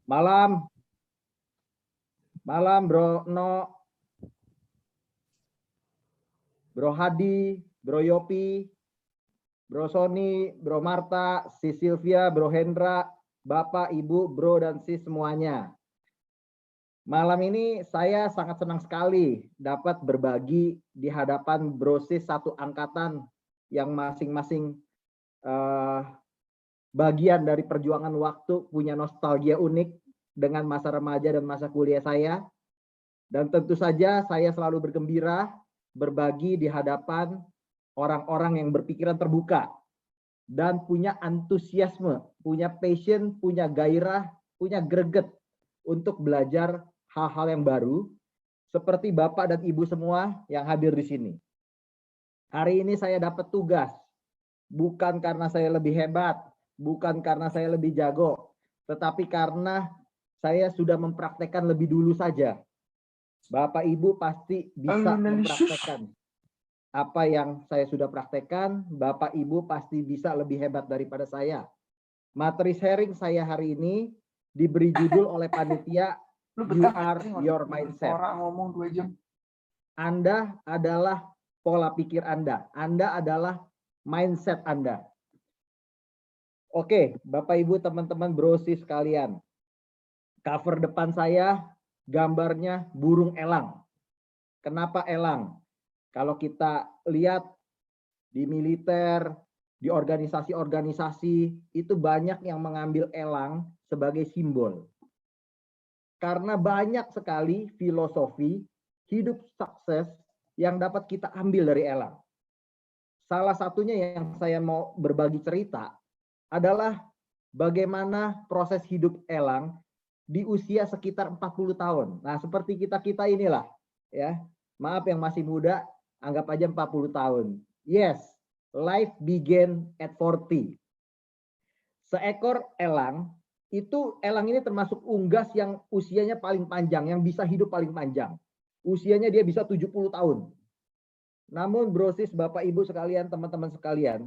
Malam, malam Bro No, Bro Hadi, Bro Yopi, Bro Sony, Bro Marta, si Sylvia, Bro Hendra, Bapak, Ibu, Bro, dan si semuanya. Malam ini saya sangat senang sekali dapat berbagi di hadapan Bro Sis satu angkatan yang masing-masing bagian dari perjuangan waktu, punya nostalgia unik dengan masa remaja dan masa kuliah saya. Dan tentu saja saya selalu bergembira berbagi di hadapan orang-orang yang berpikiran terbuka dan punya antusiasme, punya passion, punya gairah, punya greget untuk belajar hal-hal yang baru seperti Bapak dan Ibu semua yang hadir di sini. Hari ini saya dapat tugas, bukan karena saya lebih hebat, bukan karena saya lebih jago, tetapi karena saya sudah mempraktekkan lebih dulu saja. Bapak Ibu pasti bisa mempraktekkan apa yang saya sudah praktekkan. Bapak Ibu pasti bisa lebih hebat daripada saya. Materi sharing saya hari ini diberi judul oleh panitia You Are Your Mindset. Orang ngomong 2 jam. Anda adalah pola pikir Anda. Anda adalah mindset Anda. Oke, Bapak Ibu, teman-teman, brosis sekalian. Cover depan saya gambarnya burung elang. Kenapa elang? Kalau kita lihat di militer, di organisasi-organisasi, itu banyak yang mengambil elang sebagai simbol. Karena banyak sekali filosofi hidup sukses yang dapat kita ambil dari elang. Salah satunya yang saya mau berbagi cerita adalah bagaimana proses hidup elang di usia sekitar 40 tahun. Nah, seperti kita-kita inilah, ya. Maaf yang masih muda, anggap aja 40 tahun. Yes, life began at 40. Seekor elang, itu elang ini termasuk unggas yang usianya paling panjang, yang bisa hidup paling panjang. Usianya dia bisa 70 tahun. Namun brosis, Bapak Ibu sekalian, teman-teman sekalian,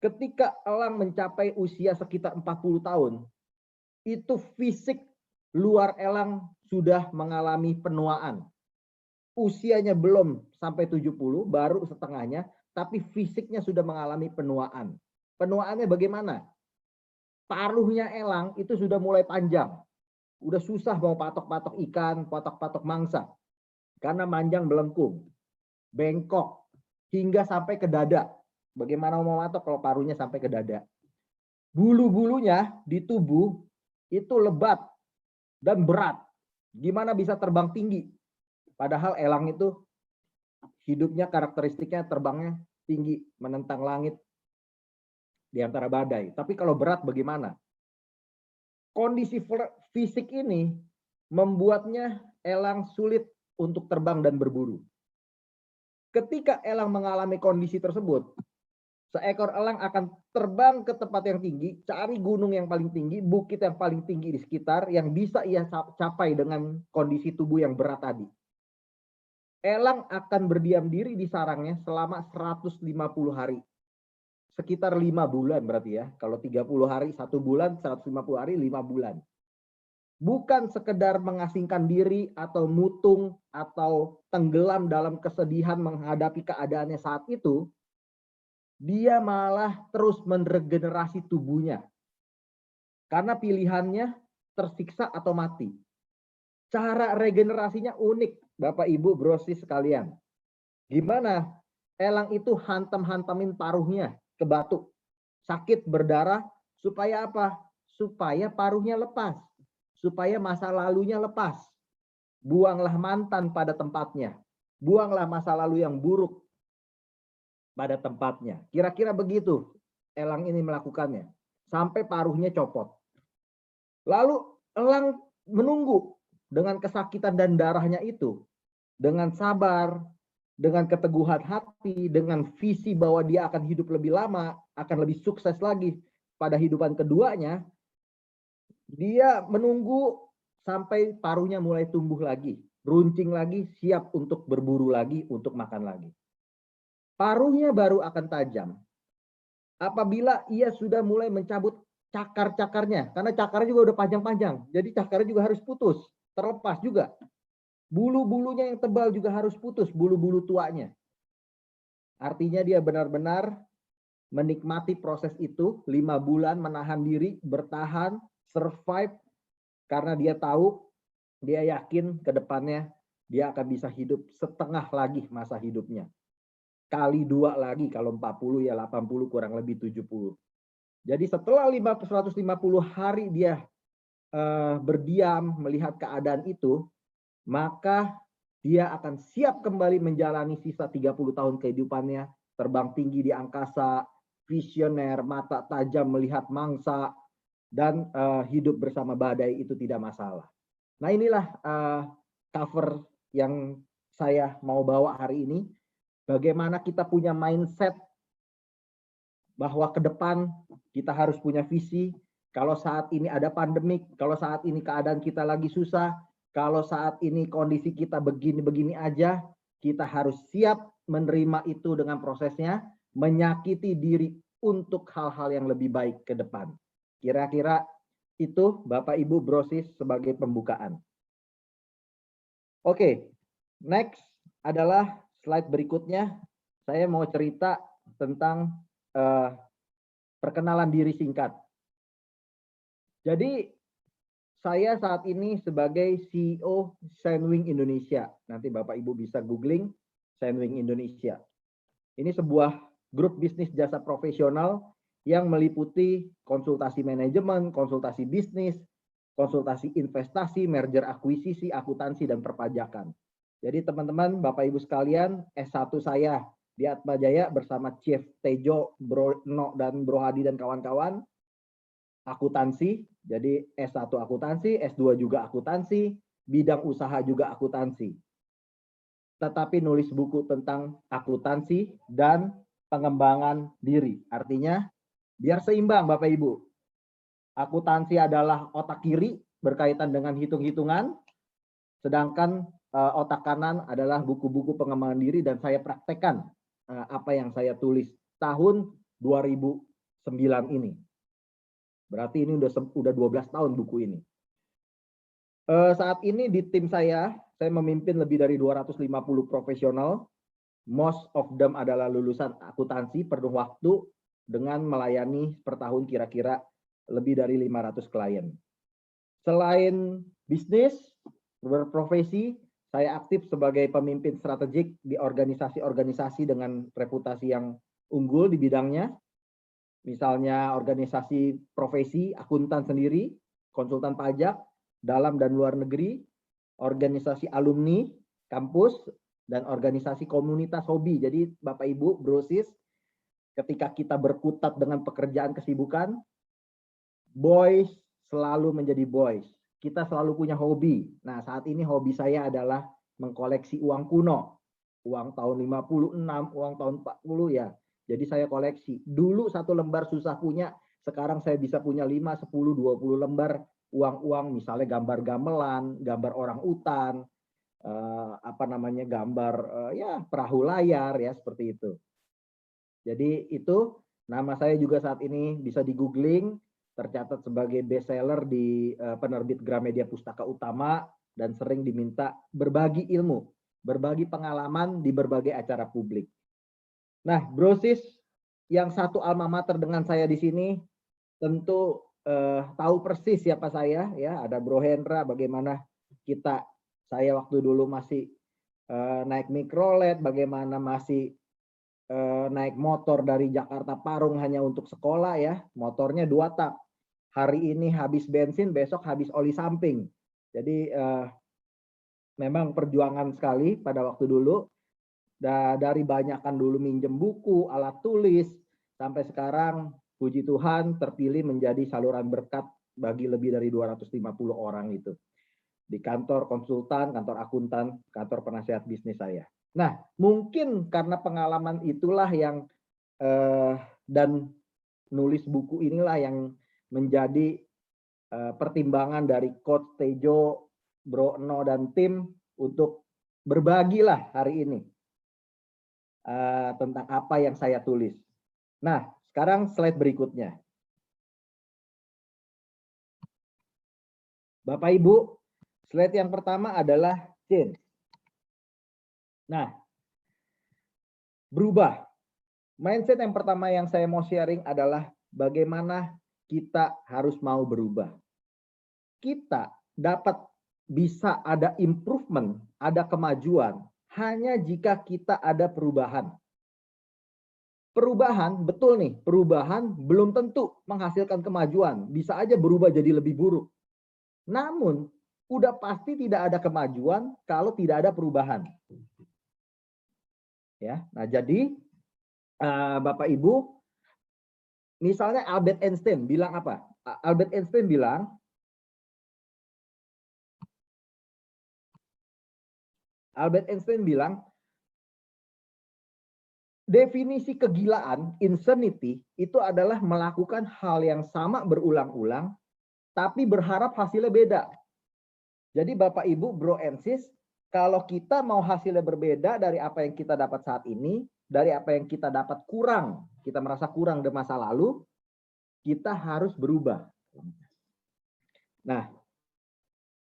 ketika elang mencapai usia sekitar 40 tahun, itu fisik luar elang sudah mengalami penuaan. Usianya belum sampai 70, baru setengahnya, tapi fisiknya sudah mengalami penuaan. Penuaannya bagaimana? Paruhnya elang itu sudah mulai panjang. Udah susah mau patok-patok ikan, patok-patok mangsa. Karena panjang melengkung, bengkok, hingga sampai ke dada. Bagaimana mau patok kalau paruhnya sampai ke dada? Bulu-bulunya di tubuh itu lebat dan berat. Gimana bisa terbang tinggi? Padahal elang itu hidupnya, karakteristiknya terbangnya tinggi, menentang langit di antara badai. Tapi kalau berat bagaimana? Kondisi fisik ini membuatnya elang sulit untuk terbang dan berburu. Ketika elang mengalami kondisi tersebut, seekor elang akan terbang ke tempat yang tinggi, cari gunung yang paling tinggi, bukit yang paling tinggi di sekitar, yang bisa ia capai dengan kondisi tubuh yang berat tadi. Elang akan berdiam diri di sarangnya selama 150 hari. Sekitar 5 bulan berarti ya. Kalau 30 hari 1 bulan, 150 hari 5 bulan. Bukan sekedar mengasingkan diri atau mutung atau tenggelam dalam kesedihan menghadapi keadaannya saat itu, dia malah terus meregenerasi tubuhnya. Karena pilihannya tersiksa atau mati. Cara regenerasinya unik, Bapak Ibu brosis sekalian. Gimana? Elang itu hantam-hantamin paruhnya ke batu. Sakit, berdarah, supaya apa? Supaya paruhnya lepas. Supaya masa lalunya lepas. Buanglah mantan pada tempatnya. Buanglah masa lalu yang buruk pada tempatnya. Kira-kira begitu elang ini melakukannya. Sampai paruhnya copot. Lalu elang menunggu dengan kesakitan dan darahnya itu. Dengan sabar, dengan keteguhan hati, dengan visi bahwa dia akan hidup lebih lama, akan lebih sukses lagi pada hidupan keduanya, dia menunggu sampai paruhnya mulai tumbuh lagi, runcing lagi, siap untuk berburu lagi, untuk makan lagi. Paruhnya baru akan tajam apabila ia sudah mulai mencabut cakar-cakarnya, karena cakarnya juga udah panjang-panjang. Jadi cakarnya juga harus putus, terlepas juga. Bulu-bulunya yang tebal juga harus putus, bulu-bulu tuanya. Artinya dia benar-benar menikmati proses itu 5 bulan, menahan diri, bertahan, survive, karena dia tahu, dia yakin ke depannya dia akan bisa hidup setengah lagi masa hidupnya. Kali 2 lagi, kalau 40 ya 80 kurang lebih 70. Jadi setelah 150 hari dia berdiam melihat keadaan itu, maka dia akan siap kembali menjalani sisa 30 tahun kehidupannya, terbang tinggi di angkasa, visioner, mata tajam melihat mangsa, dan hidup bersama badai itu tidak masalah. Nah, inilah cover yang saya mau bawa hari ini. Bagaimana kita punya mindset bahwa ke depan kita harus punya visi. Kalau saat ini ada pandemik, kalau saat ini keadaan kita lagi susah, kalau saat ini kondisi kita begini-begini aja, kita harus siap menerima itu dengan prosesnya, menyakiti diri untuk hal-hal yang lebih baik ke depan. Kira-kira itu Bapak Ibu Brosis sebagai pembukaan. Oke, next adalah slide berikutnya. Saya mau cerita tentang perkenalan diri singkat. Jadi saya saat ini sebagai CEO Sandwing Indonesia. Nanti Bapak Ibu bisa googling Sandwing Indonesia. Ini sebuah grup bisnis jasa profesional yang meliputi konsultasi manajemen, konsultasi bisnis, konsultasi investasi, merger akuisisi, akuntansi, dan perpajakan. Jadi teman-teman, Bapak Ibu sekalian, S1 saya di Atmajaya bersama Chief Tejo, Bro No, dan Bro Hadi dan kawan-kawan, akuntansi, jadi S1 akuntansi, S2 juga akuntansi, bidang usaha juga akuntansi. Tetapi nulis buku tentang akuntansi dan pengembangan diri. Artinya, biar seimbang Bapak Ibu. Akuntansi adalah otak kiri berkaitan dengan hitung-hitungan, sedangkan otak kanan adalah buku-buku pengembangan diri, dan saya praktekkan apa yang saya tulis tahun 2009 ini. Berarti ini udah 12 tahun buku ini. Saat ini di tim saya memimpin lebih dari 250 profesional. Most of them adalah lulusan akuntansi penuh waktu dengan melayani per tahun kira-kira lebih dari 500 klien. Selain bisnis, berprofesi, saya aktif sebagai pemimpin strategik di organisasi-organisasi dengan reputasi yang unggul di bidangnya. Misalnya organisasi profesi, akuntan sendiri, konsultan pajak, dalam dan luar negeri, organisasi alumni, kampus, dan organisasi komunitas hobi. Jadi Bapak Ibu, Brosis, ketika kita berkutat dengan pekerjaan kesibukan, boys selalu menjadi boys. Kita selalu punya hobi. Nah, saat ini hobi saya adalah mengkoleksi uang kuno. Uang tahun 56, uang tahun 40 ya. Jadi saya koleksi. Dulu 1 lembar susah punya, sekarang saya bisa punya 5, 10, 20 lembar uang-uang, misalnya gambar gamelan, gambar orang utan, gambar ya perahu layar ya, seperti itu. Jadi itu nama saya juga saat ini bisa di googling, tercatat sebagai bestseller di penerbit Gramedia Pustaka Utama, dan sering diminta berbagi ilmu, berbagi pengalaman di berbagai acara publik. Nah, Brosis yang satu alma mater dengan saya di sini tentu tahu persis siapa saya ya. Ada Bro Hendra, bagaimana saya waktu dulu masih naik mikrolet, bagaimana masih naik motor dari Jakarta Parung hanya untuk sekolah ya, motornya 2 tak. Hari ini habis bensin, besok habis oli samping. Jadi memang perjuangan sekali pada waktu dulu. Dari banyakkan dulu minjem buku, alat tulis, sampai sekarang puji Tuhan terpilih menjadi saluran berkat bagi lebih dari 250 orang itu. Di kantor konsultan, kantor akuntan, kantor penasehat bisnis saya. Nah, mungkin karena pengalaman itulah yang dan nulis buku inilah yang menjadi pertimbangan dari Coach Tejo, Bro No, dan tim untuk berbagilah hari ini tentang apa yang saya tulis. Nah, sekarang slide berikutnya. Bapak Ibu, slide yang pertama adalah change. Nah, berubah. Mindset yang pertama yang saya mau sharing adalah bagaimana kita harus mau berubah. Kita dapat bisa ada improvement, ada kemajuan, hanya jika kita ada perubahan. Perubahan, betul nih, perubahan belum tentu menghasilkan kemajuan. Bisa aja berubah jadi lebih buruk. Namun, udah pasti tidak ada kemajuan kalau tidak ada perubahan. Ya, nah jadi Bapak Ibu, misalnya Albert Einstein bilang apa? Albert Einstein bilang, definisi kegilaan, insanity, itu adalah melakukan hal yang sama berulang-ulang, tapi berharap hasilnya beda. Jadi Bapak Ibu, bro and sis, kalau kita mau hasilnya berbeda dari apa yang kita dapat saat ini, dari apa yang kita dapat kurang, kita merasa kurang di masa lalu, kita harus berubah. Nah,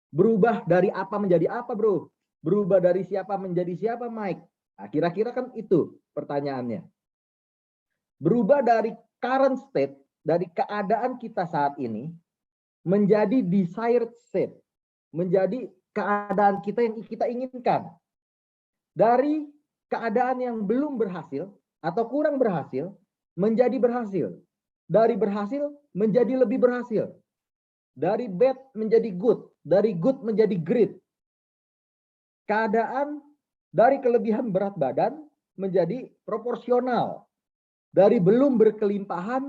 berubah dari apa menjadi apa, bro? Berubah dari siapa menjadi siapa, Mike? Nah, kira-kira kan itu pertanyaannya. Berubah dari current state, dari keadaan kita saat ini, menjadi desired state, menjadi keadaan kita yang kita inginkan. Dari keadaan yang belum berhasil atau kurang berhasil, menjadi berhasil. Dari berhasil menjadi lebih berhasil. Dari bad menjadi good, dari good menjadi great. Keadaan dari kelebihan berat badan menjadi proporsional. Dari belum berkelimpahan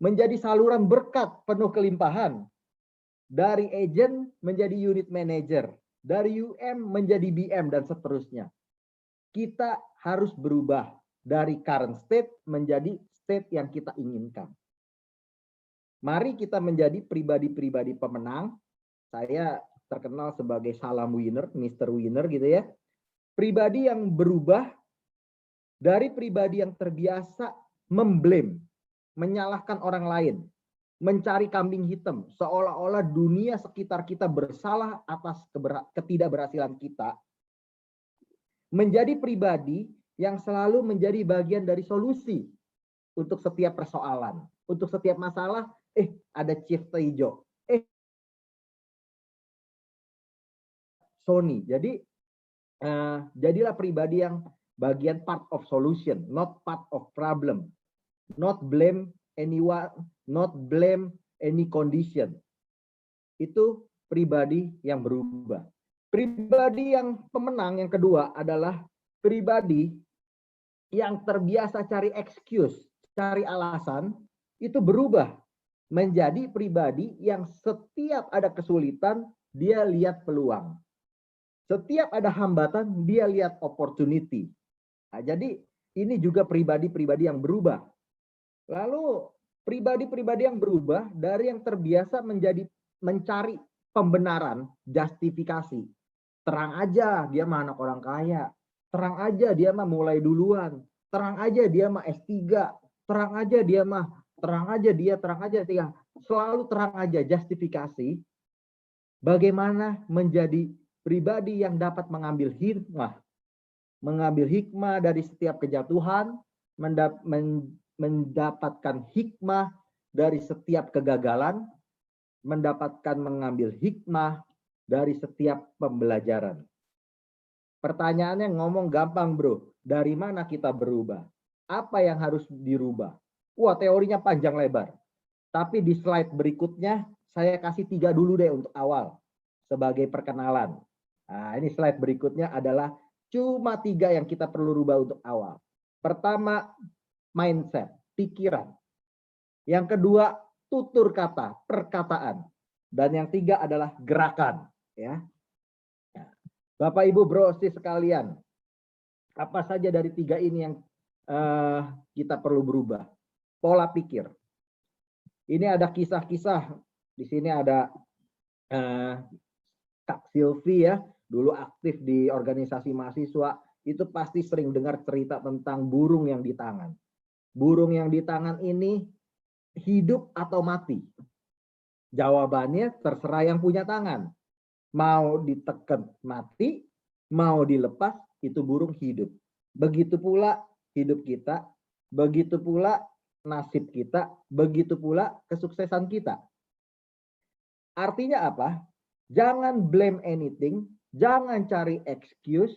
menjadi saluran berkat penuh kelimpahan. Dari agent menjadi unit manager. Dari UM menjadi BM dan seterusnya. Kita harus berubah dari current state menjadi state yang kita inginkan. Mari kita menjadi pribadi-pribadi pemenang. Saya terkenal sebagai salam winner, Mr. Winner gitu ya. Pribadi yang berubah dari pribadi yang terbiasa memblame, menyalahkan orang lain, mencari kambing hitam, seolah-olah dunia sekitar kita bersalah atas ketidakberhasilan kita, menjadi pribadi yang selalu menjadi bagian dari solusi untuk setiap persoalan, untuk setiap masalah. Ada Chief Taijo, Sony. Jadi jadilah pribadi yang bagian part of solution, not part of problem, not blame anyone, not blame any condition. Itu pribadi yang berubah. Pribadi yang pemenang yang kedua adalah pribadi yang terbiasa cari excuse, cari alasan, itu berubah menjadi pribadi yang setiap ada kesulitan, dia lihat peluang. Setiap ada hambatan, dia lihat opportunity. Nah, jadi ini juga pribadi-pribadi yang berubah. Lalu pribadi-pribadi yang berubah dari yang terbiasa menjadi mencari pembenaran, justifikasi. Terang aja dia mah anak orang kaya. Terang aja dia mah mulai duluan. Terang aja dia mah S3. Terang aja dia mah, terang aja. Selalu terang aja, justifikasi. Bagaimana menjadi pribadi yang dapat mengambil hikmah dari setiap kejatuhan, mendapatkan hikmah dari setiap kegagalan, mengambil hikmah dari setiap pembelajaran. Pertanyaannya ngomong gampang, bro. Dari mana kita berubah? Apa yang harus dirubah? Wah, teorinya panjang lebar. Tapi di slide berikutnya saya kasih 3 dulu deh untuk awal sebagai perkenalan. Nah, ini slide berikutnya adalah cuma 3 yang kita perlu rubah untuk awal. Pertama, mindset, pikiran. Yang kedua, tutur kata, perkataan. Dan yang 3 adalah gerakan. Ya. Bapak, Ibu, bro, sis sekalian, apa saja dari 3 ini yang kita perlu berubah? Pola pikir. Ini ada kisah-kisah. Di sini ada Kak Silvi ya, dulu aktif di organisasi mahasiswa, itu pasti sering dengar cerita tentang burung yang di tangan. Burung yang di tangan ini hidup atau mati. Jawabannya terserah yang punya tangan. Mau ditekan mati, mau dilepas, itu burung hidup. Begitu pula hidup kita, begitu pula nasib kita, begitu pula kesuksesan kita. Artinya apa? Jangan blame anything, jangan cari excuse,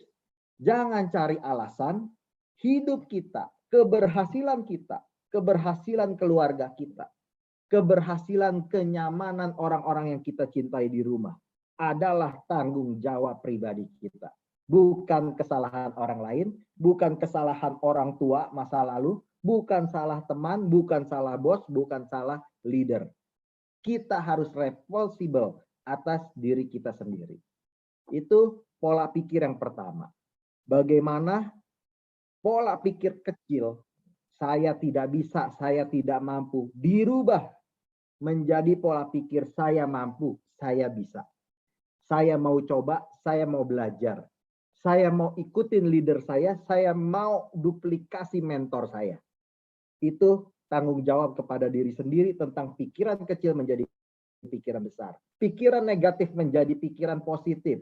jangan cari alasan. Hidup kita, keberhasilan kita, keberhasilan keluarga kita, keberhasilan kenyamanan orang-orang yang kita cintai di rumah adalah tanggung jawab pribadi kita. Bukan kesalahan orang lain, bukan kesalahan orang tua masa lalu, bukan salah teman, bukan salah bos, bukan salah leader. Kita harus responsible atas diri kita sendiri. Itu pola pikir yang pertama. Bagaimana pola pikir kecil, saya tidak bisa, saya tidak mampu, dirubah menjadi pola pikir saya mampu, saya bisa. Saya mau coba, saya mau belajar. Saya mau ikutin leader saya mau duplikasi mentor saya. Itu tanggung jawab kepada diri sendiri tentang pikiran kecil menjadi pikiran besar. Pikiran negatif menjadi pikiran positif.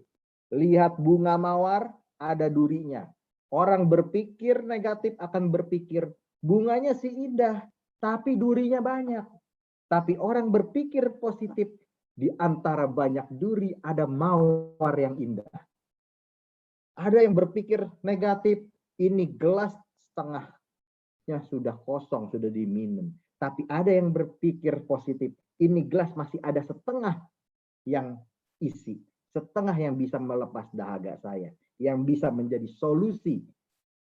Lihat bunga mawar, ada durinya. Orang berpikir negatif akan berpikir, bunganya sih indah, tapi durinya banyak. Tapi orang berpikir positif, di antara banyak duri ada mawar yang indah. Ada yang berpikir negatif, ini gelas setengahnya sudah kosong, sudah diminum. Tapi ada yang berpikir positif, ini gelas masih ada setengah yang isi. Setengah yang bisa melepas dahaga saya. Yang bisa menjadi solusi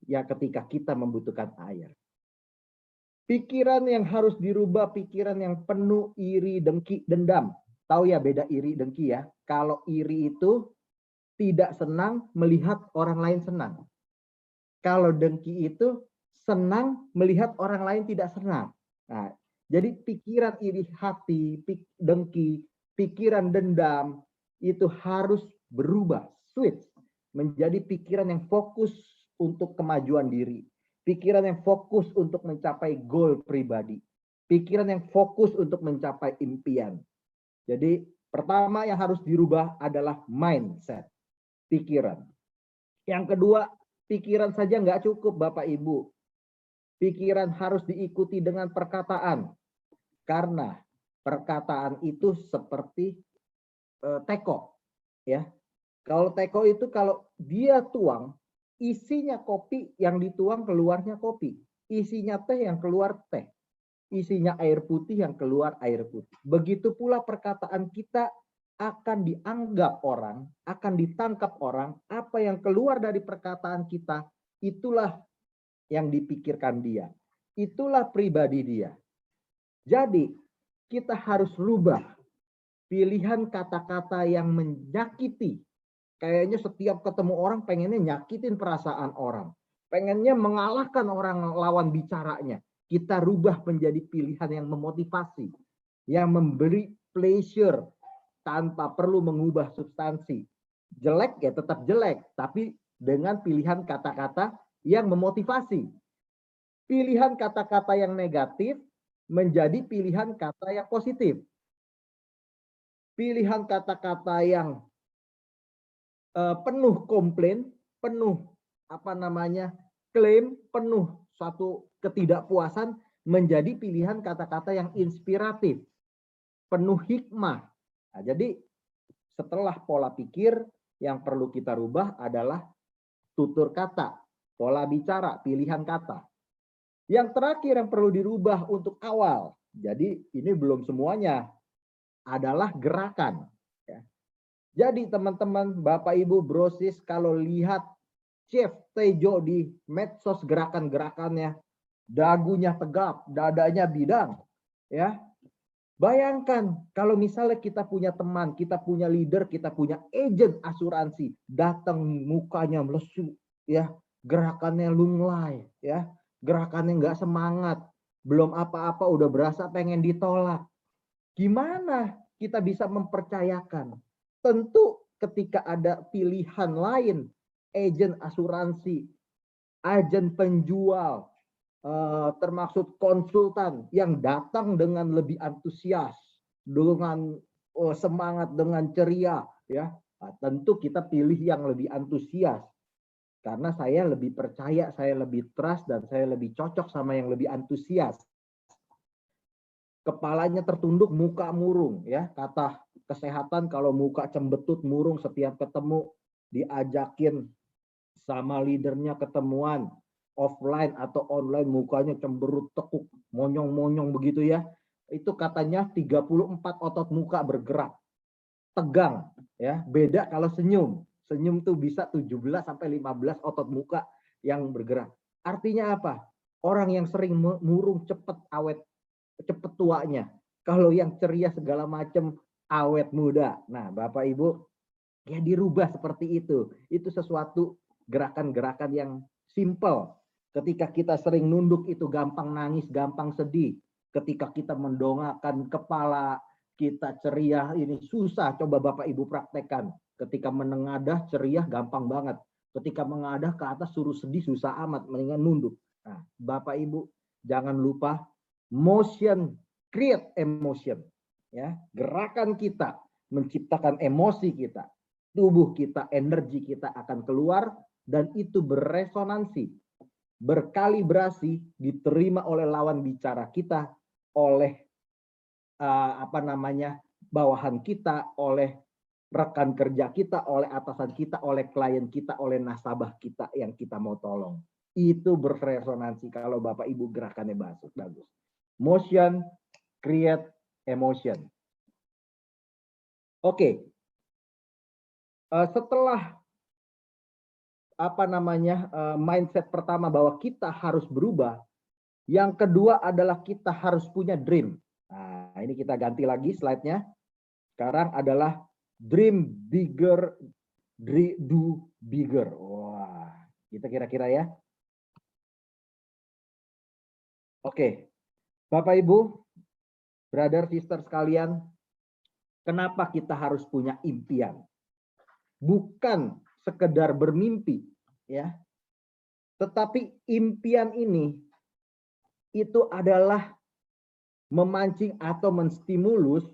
ya ketika kita membutuhkan air. Pikiran yang harus dirubah, pikiran yang penuh iri, dengki, dendam. Tahu ya beda iri, dengki ya. Kalau iri itu tidak senang melihat orang lain senang. Kalau dengki itu senang melihat orang lain tidak senang. Nah, jadi pikiran iri hati, dengki, pikiran dendam itu harus berubah, switch menjadi pikiran yang fokus untuk kemajuan diri. Pikiran yang fokus untuk mencapai goal pribadi. Pikiran yang fokus untuk mencapai impian. Jadi pertama yang harus dirubah adalah mindset, pikiran. Yang kedua, pikiran saja nggak cukup Bapak Ibu. Pikiran harus diikuti dengan perkataan. Karena perkataan itu seperti teko. Ya. Kalau teko itu kalau dia tuang, isinya kopi, yang dituang keluarnya kopi. Isinya teh yang keluar teh. Isinya air putih yang keluar air putih. Begitu pula perkataan kita akan dianggap orang, akan ditangkap orang. Apa yang keluar dari perkataan kita, itulah yang dipikirkan dia. Itulah pribadi dia. Jadi kita harus rubah pilihan kata-kata yang menyakiti. Kayaknya setiap ketemu orang pengennya nyakitin perasaan orang. Pengennya mengalahkan orang lawan bicaranya. Kita rubah menjadi pilihan yang memotivasi. Yang memberi pleasure tanpa perlu mengubah substansi. Jelek ya tetap jelek. Tapi dengan pilihan kata-kata yang memotivasi. Pilihan kata-kata yang negatif menjadi pilihan kata yang positif. Pilihan kata-kata yang penuh komplain, penuh klaim, penuh suatu ketidakpuasan menjadi pilihan kata-kata yang inspiratif, penuh hikmah. Nah, jadi setelah pola pikir yang perlu kita rubah adalah tutur kata, pola bicara, pilihan kata. Yang terakhir yang perlu dirubah untuk awal, jadi ini belum semuanya, adalah gerakan. Jadi teman-teman, Bapak Ibu brosis, kalau lihat Chef Tejo di medsos gerakan-gerakannya, dagunya tegap, dadanya bidang, ya. Bayangkan kalau misalnya kita punya teman, kita punya leader, kita punya agent asuransi, datang mukanya melesu, ya, gerakannya lunglai, ya, gerakannya nggak semangat, belum apa-apa udah berasa pengen ditolak. Gimana kita bisa mempercayakan? Tentu ketika ada pilihan lain, agen asuransi, agen penjual, termasuk konsultan yang datang dengan lebih antusias, dengan semangat, dengan ceria, ya. Nah, tentu kita pilih yang lebih antusias. Karena saya lebih percaya, saya lebih trust, dan saya lebih cocok sama yang lebih antusias. Kepalanya tertunduk, muka murung, ya. Kata kesehatan kalau muka cembetut, murung, setiap ketemu diajakin sama leadernya ketemuan offline atau online, mukanya cemberut, tekuk, monyong-monyong begitu ya. Itu katanya 34 otot muka bergerak. Tegang, ya. Beda kalau senyum. Senyum tuh bisa 17 sampai 15 otot muka yang bergerak. Artinya apa? Orang yang sering murung cepet awet, cepet tuanya. Kalau yang ceria segala macam awet muda. Nah, Bapak Ibu, ya dirubah seperti itu. Itu sesuatu gerakan-gerakan yang simple. Ketika kita sering nunduk itu gampang nangis, gampang sedih. Ketika kita mendongakkan kepala, kita ceria, ini susah. Coba Bapak Ibu praktekkan. Ketika menengadah ceria gampang banget. Ketika mengadah ke atas suruh sedih susah amat, mendingan nunduk. Nah, Bapak Ibu jangan lupa motion create emotion. Ya, gerakan kita menciptakan emosi kita. Tubuh kita, energi kita akan keluar dan itu beresonansi, berkalibrasi, diterima oleh lawan bicara kita, oleh bawahan kita, oleh rekan kerja kita, oleh atasan kita, oleh klien kita, oleh nasabah kita yang kita mau tolong. Itu beresonansi kalau Bapak Ibu gerakannya bagus. Motion, create, emotion. Oke. Setelah mindset pertama bahwa kita harus berubah, yang kedua adalah kita harus punya dream. Nah, ini kita ganti lagi slide-nya. Sekarang adalah dream bigger, do bigger. Wah, kita kira-kira ya. Oke, Bapak Ibu, brother sister sekalian, kenapa kita harus punya impian? Bukan sekedar bermimpi, ya. Tetapi impian ini itu adalah memancing atau menstimulus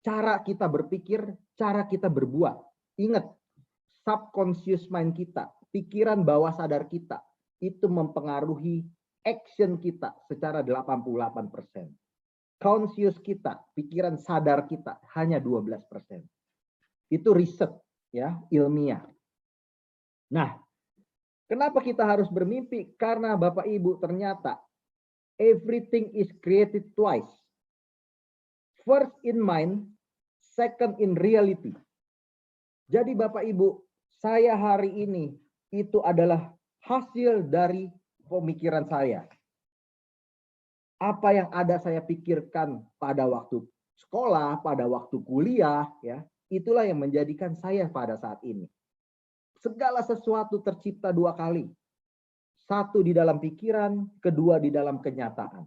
cara kita berpikir, cara kita berbuat. Ingat, subconscious mind kita, pikiran bawah sadar kita, itu mempengaruhi action kita secara 88%. Conscious kita, pikiran sadar kita, hanya 12%. Itu riset, ya, ilmiah. Nah, kenapa kita harus bermimpi? Karena Bapak Ibu ternyata everything is created twice. First in mind, second in reality. Jadi Bapak Ibu, saya hari ini itu adalah hasil dari pemikiran saya. Apa yang ada saya pikirkan pada waktu sekolah, pada waktu kuliah, ya, itulah yang menjadikan saya pada saat ini. Segala sesuatu tercipta dua kali. Satu di dalam pikiran, kedua di dalam kenyataan.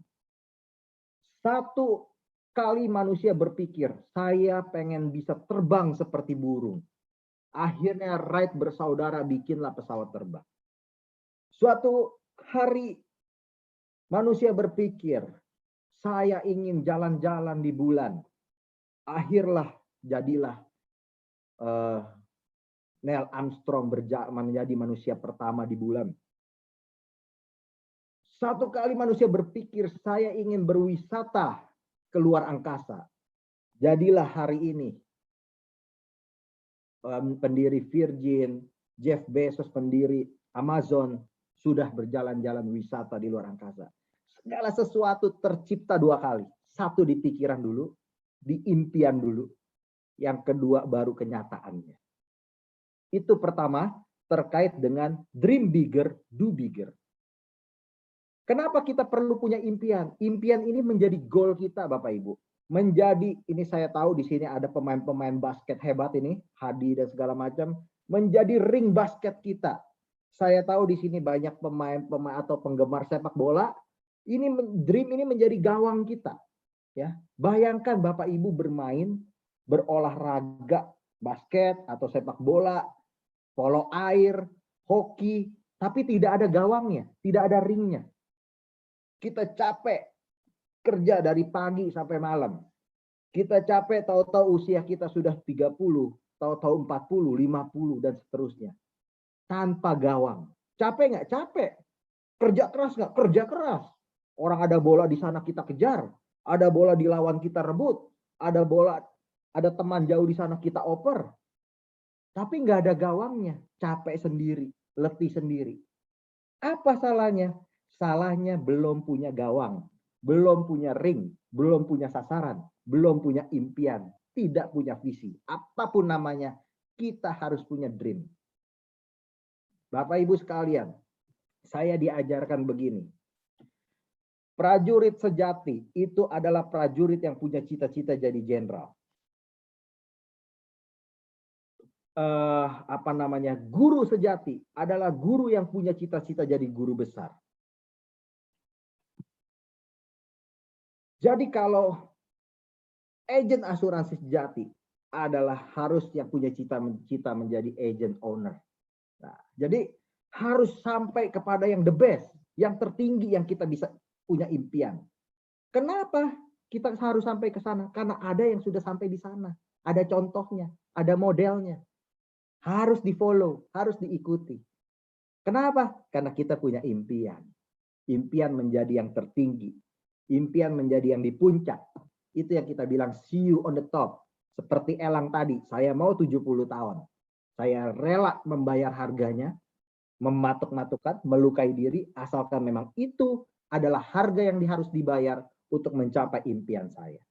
Satu kali manusia berpikir, saya pengen bisa terbang seperti burung. Akhirnya Wright bersaudara bikinlah pesawat terbang. Suatu hari manusia berpikir, saya ingin jalan-jalan di bulan. Akhirlah jadilah Neil Armstrong menjadi manusia pertama di bulan. Satu kali manusia berpikir, saya ingin berwisata ke luar angkasa. Jadilah hari ini pendiri Virgin, Jeff Bezos pendiri Amazon, sudah berjalan-jalan wisata di luar angkasa. Segala sesuatu tercipta dua kali. Satu di pikiran dulu, di impian dulu. Yang kedua baru kenyataannya. Itu pertama terkait dengan dream bigger, do bigger. Kenapa kita perlu punya impian? Impian ini menjadi goal kita, Bapak Ibu. Menjadi, ini saya tahu di sini ada pemain-pemain basket hebat ini, Hadi dan segala macam, menjadi ring basket kita. Saya tahu di sini banyak pemain-pemain atau penggemar sepak bola. Ini dream ini menjadi gawang kita. Ya, bayangkan Bapak Ibu bermain, berolahraga basket atau sepak bola, polo air, hoki, tapi tidak ada gawangnya, tidak ada ringnya. Kita capek kerja dari pagi sampai malam. Kita capek, tahu-tahu usia kita sudah 30, tahu-tahu 40, 50, dan seterusnya. Tanpa gawang. Capek nggak? Capek. Kerja keras nggak? Kerja keras. Orang ada bola di sana kita kejar. Ada bola di lawan kita rebut. Ada bola, ada teman jauh di sana kita oper. Tapi nggak ada gawangnya. Capek sendiri, letih sendiri. Apa salahnya? Salahnya belum punya gawang. Belum punya ring. Belum punya sasaran. Belum punya impian. Tidak punya visi. Apapun namanya, kita harus punya dream. Bapak Ibu sekalian, saya diajarkan begini. Prajurit sejati itu adalah prajurit yang punya cita-cita jadi jenderal. Guru sejati adalah guru yang punya cita-cita jadi guru besar. Jadi kalau agen asuransi sejati adalah harus yang punya cita-cita menjadi agent owner. Nah, jadi harus sampai kepada yang the best, yang tertinggi yang kita bisa punya impian. Kenapa kita harus sampai ke sana? Karena ada yang sudah sampai di sana. Ada contohnya, ada modelnya. Harus di-follow, harus diikuti. Kenapa? Karena kita punya impian. Impian menjadi yang tertinggi. Impian menjadi yang di puncak. Itu yang kita bilang see you on the top. Seperti Elang tadi, saya mau 70 tahun. Saya rela membayar harganya, mematuk-matukan, melukai diri, asalkan memang itu adalah harga yang harus dibayar untuk mencapai impian saya.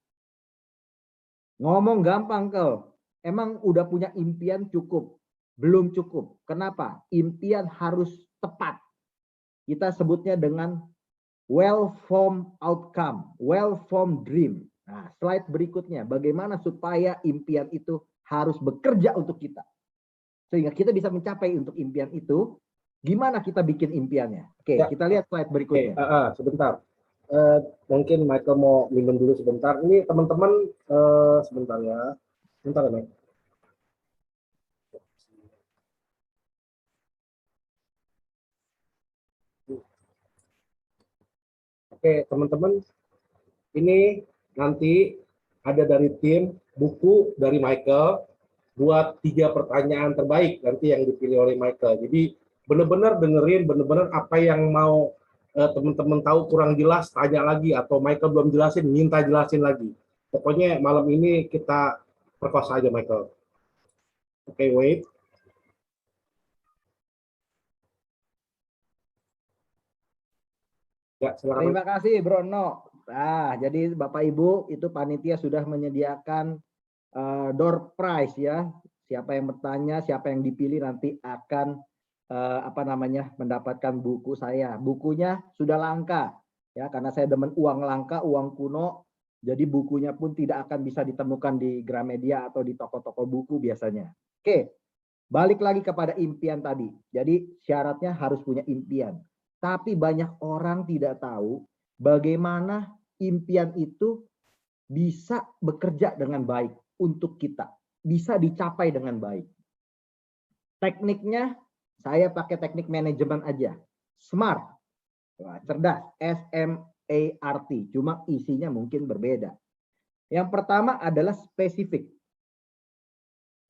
Ngomong gampang, Kel. Emang udah punya impian cukup? Belum cukup. Kenapa? Impian harus tepat. Kita sebutnya dengan well-formed outcome, well-formed dream. Nah, slide berikutnya, bagaimana supaya impian itu harus bekerja untuk kita. Sehingga kita bisa mencapai untuk impian itu, gimana kita bikin impiannya? Oke, ya, kita lihat slide berikutnya. Sebentar. Mungkin Michael mau minum dulu sebentar. Ini teman-teman, sebentar ya. Sebentar ya, Mike. Oke, teman-teman, ini nanti ada dari tim buku dari Michael buat 3 pertanyaan terbaik nanti yang dipilih oleh Michael. Jadi benar-benar dengerin, benar-benar apa yang mau teman-teman tahu kurang jelas, tanya lagi, atau Michael belum jelasin, minta jelasin lagi. Pokoknya malam ini kita perkosa aja Michael. Oke, wait. Ya, terima kasih Bro No. Nah, jadi Bapak Ibu itu panitia sudah menyediakan door prize ya. Siapa yang bertanya, siapa yang dipilih nanti akan mendapatkan buku saya. Bukunya sudah langka ya, karena saya demen uang langka, uang kuno. Jadi bukunya pun tidak akan bisa ditemukan di Gramedia atau di toko-toko buku biasanya. Oke, balik lagi kepada impian tadi. Jadi syaratnya harus punya impian. Tapi banyak orang tidak tahu bagaimana impian itu bisa bekerja dengan baik untuk kita. Bisa dicapai dengan baik. Tekniknya, saya pakai teknik manajemen aja. SMART. Cerdas. SMART. Cuma isinya mungkin berbeda. Yang pertama adalah spesifik.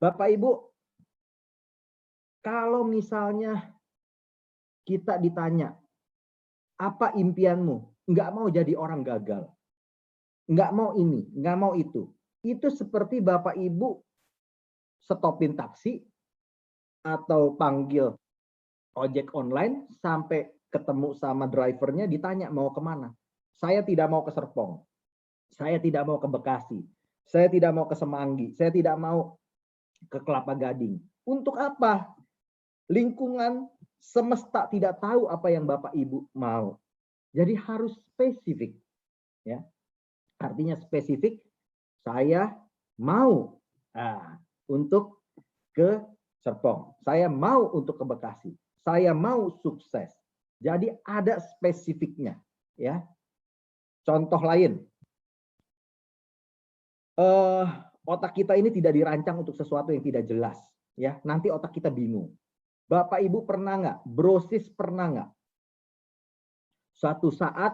Bapak Ibu, kalau misalnya kita ditanya, apa impianmu? Nggak mau jadi orang gagal. Nggak mau ini, nggak mau itu. Itu seperti Bapak Ibu stopin taksi atau panggil ojek online sampai ketemu sama drivernya ditanya mau kemana. Saya tidak mau ke Serpong. Saya tidak mau ke Bekasi. Saya tidak mau ke Semanggi. Saya tidak mau ke Kelapa Gading. Untuk apa? Lingkungan semesta tidak tahu apa yang Bapak Ibu mau. Jadi harus spesifik. Ya. Artinya spesifik, saya mau untuk ke Serpong. Saya mau untuk ke Bekasi. Saya mau sukses. Jadi ada spesifiknya. Ya. Contoh lain. Otak kita ini tidak dirancang untuk sesuatu yang tidak jelas. Ya, nanti otak kita bingung. Bapak Ibu pernah nggak? Brosis pernah nggak? Suatu saat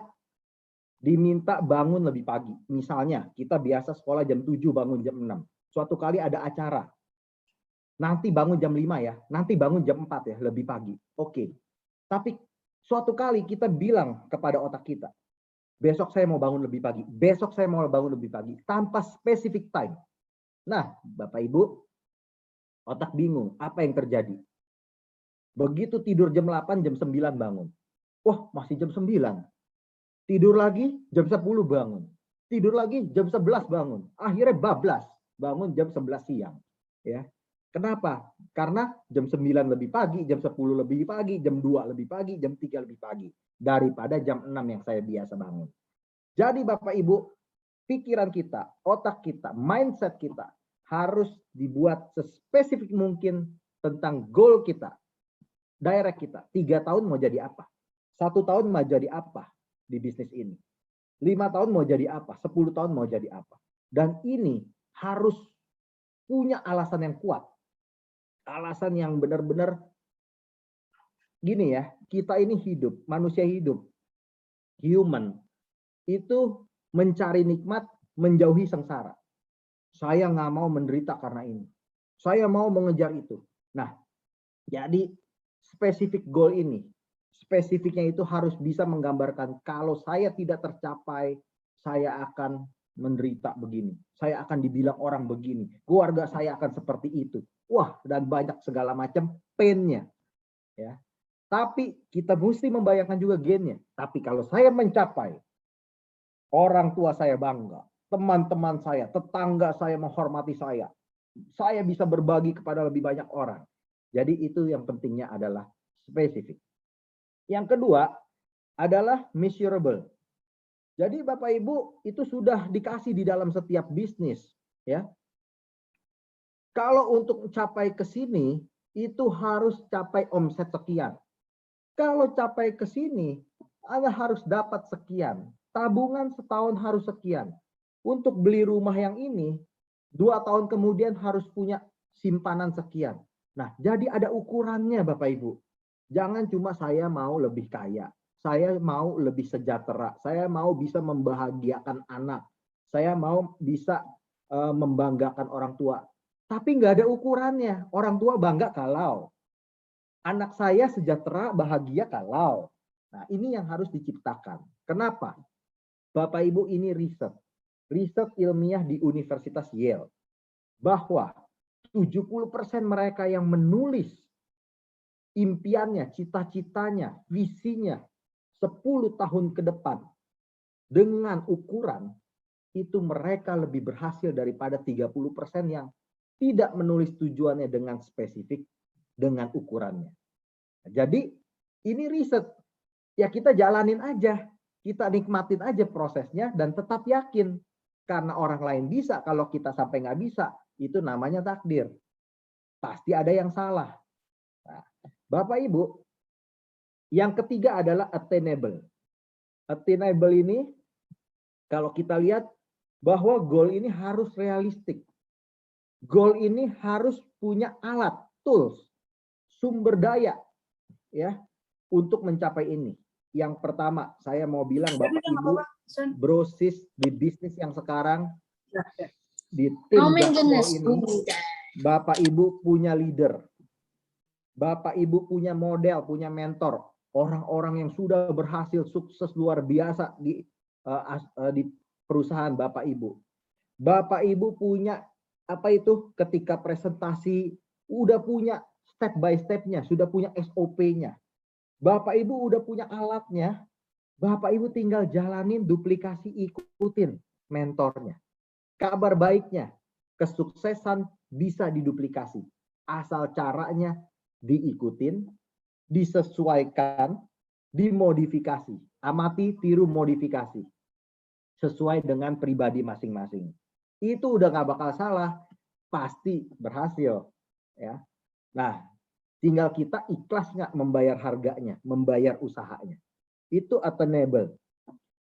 diminta bangun lebih pagi. Misalnya kita biasa sekolah jam 7 bangun jam 6. Suatu kali ada acara. Nanti bangun jam 5 ya, nanti bangun jam 4 ya, lebih pagi. Oke. Tapi suatu kali kita bilang kepada otak kita, besok saya mau bangun lebih pagi, besok saya mau bangun lebih pagi, tanpa specific time. Nah, Bapak Ibu, otak bingung, apa yang terjadi? Begitu tidur jam 8, jam 9 bangun. Wah, masih jam 9. Tidur lagi jam 10 bangun. Tidur lagi jam 11 bangun. Akhirnya bablas, bangun jam 11 siang. Ya. Kenapa? Karena jam 9 lebih pagi, jam 10 lebih pagi, jam 2 lebih pagi, jam 3 lebih pagi. Daripada jam 6 yang saya biasa bangun. Jadi Bapak Ibu, pikiran kita, otak kita, mindset kita harus dibuat sespesifik mungkin tentang goal kita. Direct kita. 3 tahun mau jadi apa? 1 tahun mau jadi apa di bisnis ini? 5 tahun mau jadi apa? 10 tahun mau jadi apa? Dan ini harus punya alasan yang kuat. Alasan yang benar-benar gini ya, kita ini hidup, manusia hidup, human, itu mencari nikmat, menjauhi sengsara. Saya nggak mau menderita karena ini. Saya mau mengejar itu. Nah, jadi spesifik goal ini, spesifiknya itu harus bisa menggambarkan kalau saya tidak tercapai, saya akan menderita begini. Saya akan dibilang orang begini. Keluarga saya akan seperti itu. Wah, dan banyak segala macam pain-nya. Ya. Tapi kita mesti membayangkan juga gain-nya. Tapi kalau saya mencapai, orang tua saya bangga, teman-teman saya, tetangga saya menghormati saya bisa berbagi kepada lebih banyak orang. Jadi itu yang pentingnya adalah spesifik. Yang kedua adalah measurable. Jadi Bapak Ibu itu sudah dikasih di dalam setiap bisnis, ya. Kalau untuk mencapai ke sini itu harus capai omset sekian. Kalau capai ke sini Anda harus dapat sekian. Tabungan setahun harus sekian. Untuk beli rumah yang ini 2 tahun kemudian harus punya simpanan sekian. Nah, jadi ada ukurannya Bapak Ibu. Jangan cuma saya mau lebih kaya, saya mau lebih sejahtera, saya mau bisa membahagiakan anak, saya mau bisa membanggakan orang tua. Tapi nggak ada ukurannya. Orang tua bangga kalau anak saya sejahtera, bahagia kalau. Nah, ini yang harus diciptakan. Kenapa? Bapak Ibu, ini riset ilmiah di Universitas Yale bahwa 70% mereka yang menulis impiannya, cita-citanya, visinya 10 tahun ke depan dengan ukuran itu mereka lebih berhasil daripada 30% yang tidak menulis tujuannya dengan spesifik dengan ukurannya. Jadi ini riset. Ya kita jalanin aja. Kita nikmatin aja prosesnya dan tetap yakin. Karena orang lain bisa, kalau kita sampai nggak bisa, itu namanya takdir. Pasti ada yang salah. Nah, Bapak Ibu, yang ketiga adalah attainable. Attainable ini, kalau kita lihat bahwa goal ini harus realistik. Goal ini harus punya alat, tools, sumber daya, ya, untuk mencapai ini. Yang pertama, saya mau bilang Bapak Ibu, brosis di bisnis yang sekarang, di tim ini, Bapak Ibu punya leader. Bapak Ibu punya model, punya mentor. Orang-orang yang sudah berhasil sukses luar biasa di perusahaan Bapak Ibu. Bapak Ibu punya apa itu ketika presentasi udah punya step by step-nya, sudah punya SOP-nya. Bapak Ibu udah punya alatnya, Bapak Ibu tinggal jalanin, duplikasi, ikutin mentornya. Kabar baiknya, kesuksesan bisa diduplikasi. Asal caranya diikutin, disesuaikan, dimodifikasi. Amati, tiru, modifikasi. Sesuai dengan pribadi masing-masing. Itu udah nggak bakal salah, pasti berhasil. Ya. Nah, tinggal kita ikhlas nggak membayar harganya, membayar usahanya. Itu attainable.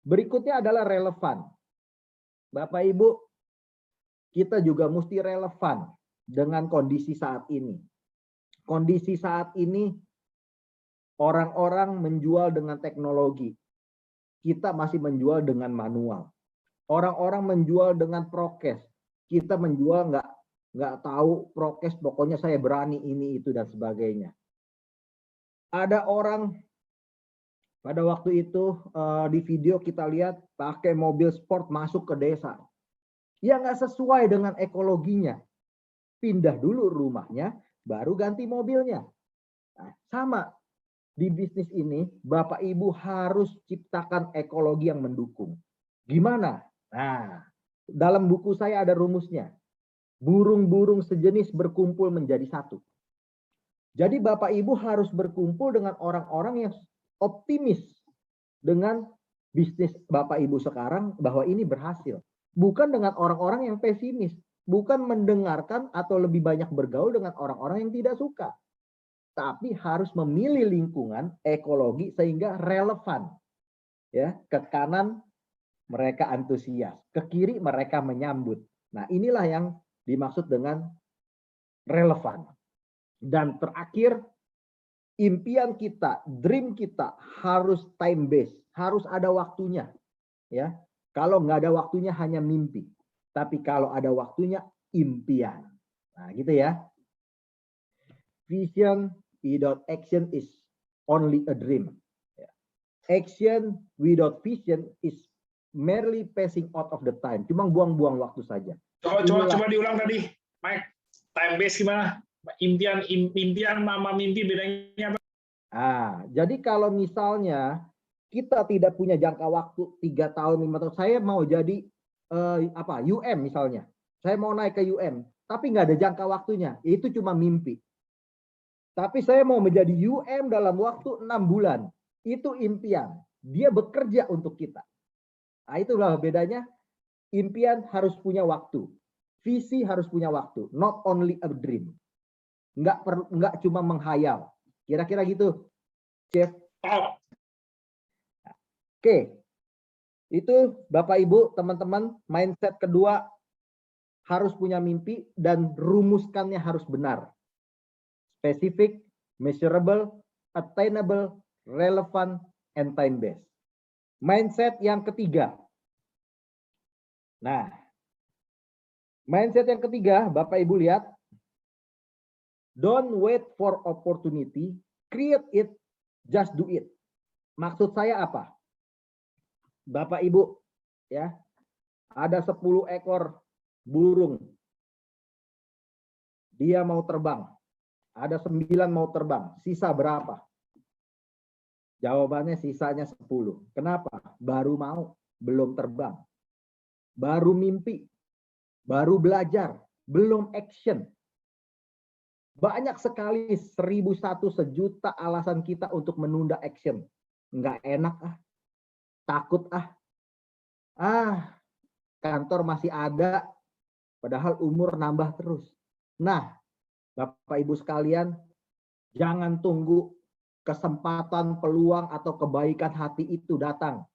Berikutnya adalah relevan. Bapak Ibu, kita juga mesti relevan dengan kondisi saat ini. Kondisi saat ini, orang-orang menjual dengan teknologi. kita masih menjual dengan manual. Orang-orang menjual dengan prokes, kita menjual nggak tahu prokes, pokoknya saya berani ini itu dan sebagainya. Ada orang pada waktu itu di video kita lihat pakai mobil sport masuk ke desa, ya nggak sesuai dengan ekologinya. Pindah dulu rumahnya, baru ganti mobilnya. Nah, sama di bisnis ini, Bapak Ibu harus ciptakan ekologi yang mendukung. Gimana? Nah, dalam buku saya ada rumusnya. Burung-burung sejenis berkumpul menjadi satu. Jadi Bapak Ibu harus berkumpul dengan orang-orang yang optimis dengan bisnis Bapak Ibu sekarang bahwa ini berhasil. Bukan dengan orang-orang yang pesimis. Bukan mendengarkan atau lebih banyak bergaul dengan orang-orang yang tidak suka. Tapi harus memilih lingkungan ekologi sehingga relevan. Ya, ke kanan mereka antusias, ke kiri mereka menyambut. Nah, inilah yang dimaksud dengan relevan. Dan terakhir, impian kita, dream kita harus time based, harus ada waktunya. Ya, kalau nggak ada waktunya hanya mimpi. Tapi kalau ada waktunya impian. Nah, gitu ya. Vision without action is only a dream. Action without vision is merely passing out of the time. Cuma buang-buang waktu saja. Coba diulang tadi, Mike. Time base gimana? Impian sama mimpi bedanya apa? Jadi kalau misalnya kita tidak punya jangka waktu 3 tahun, 5 tahun, saya mau jadi UM misalnya. Saya mau naik ke UM, tapi nggak ada jangka waktunya. Itu cuma mimpi. Tapi saya mau menjadi UM dalam waktu 6 bulan. Itu impian. Dia bekerja untuk kita. Nah, itulah bedanya. Impian harus punya waktu. Visi harus punya waktu. Not only a dream. Nggak cuma menghayal. Kira-kira gitu, Chef. Oke. Itu Bapak Ibu, teman-teman, mindset kedua harus punya mimpi dan rumuskannya harus benar. Specific, measurable, attainable, relevant, and time-based. Mindset yang ketiga. Nah, mindset yang ketiga, Bapak Ibu lihat. Don't wait for opportunity, create it, just do it. Maksud saya apa? Bapak Ibu, ya, ada 10 ekor burung. Dia mau terbang. Ada 9 mau terbang. Sisa berapa? Jawabannya sisanya 10. Kenapa? Baru mau, belum terbang. Baru mimpi, baru belajar, belum action. Banyak sekali 1001 sejuta alasan kita untuk menunda action. Nggak enak takut kantor masih ada, padahal umur nambah terus. Nah, Bapak Ibu sekalian, jangan tunggu kesempatan, peluang, atau kebaikan hati itu datang.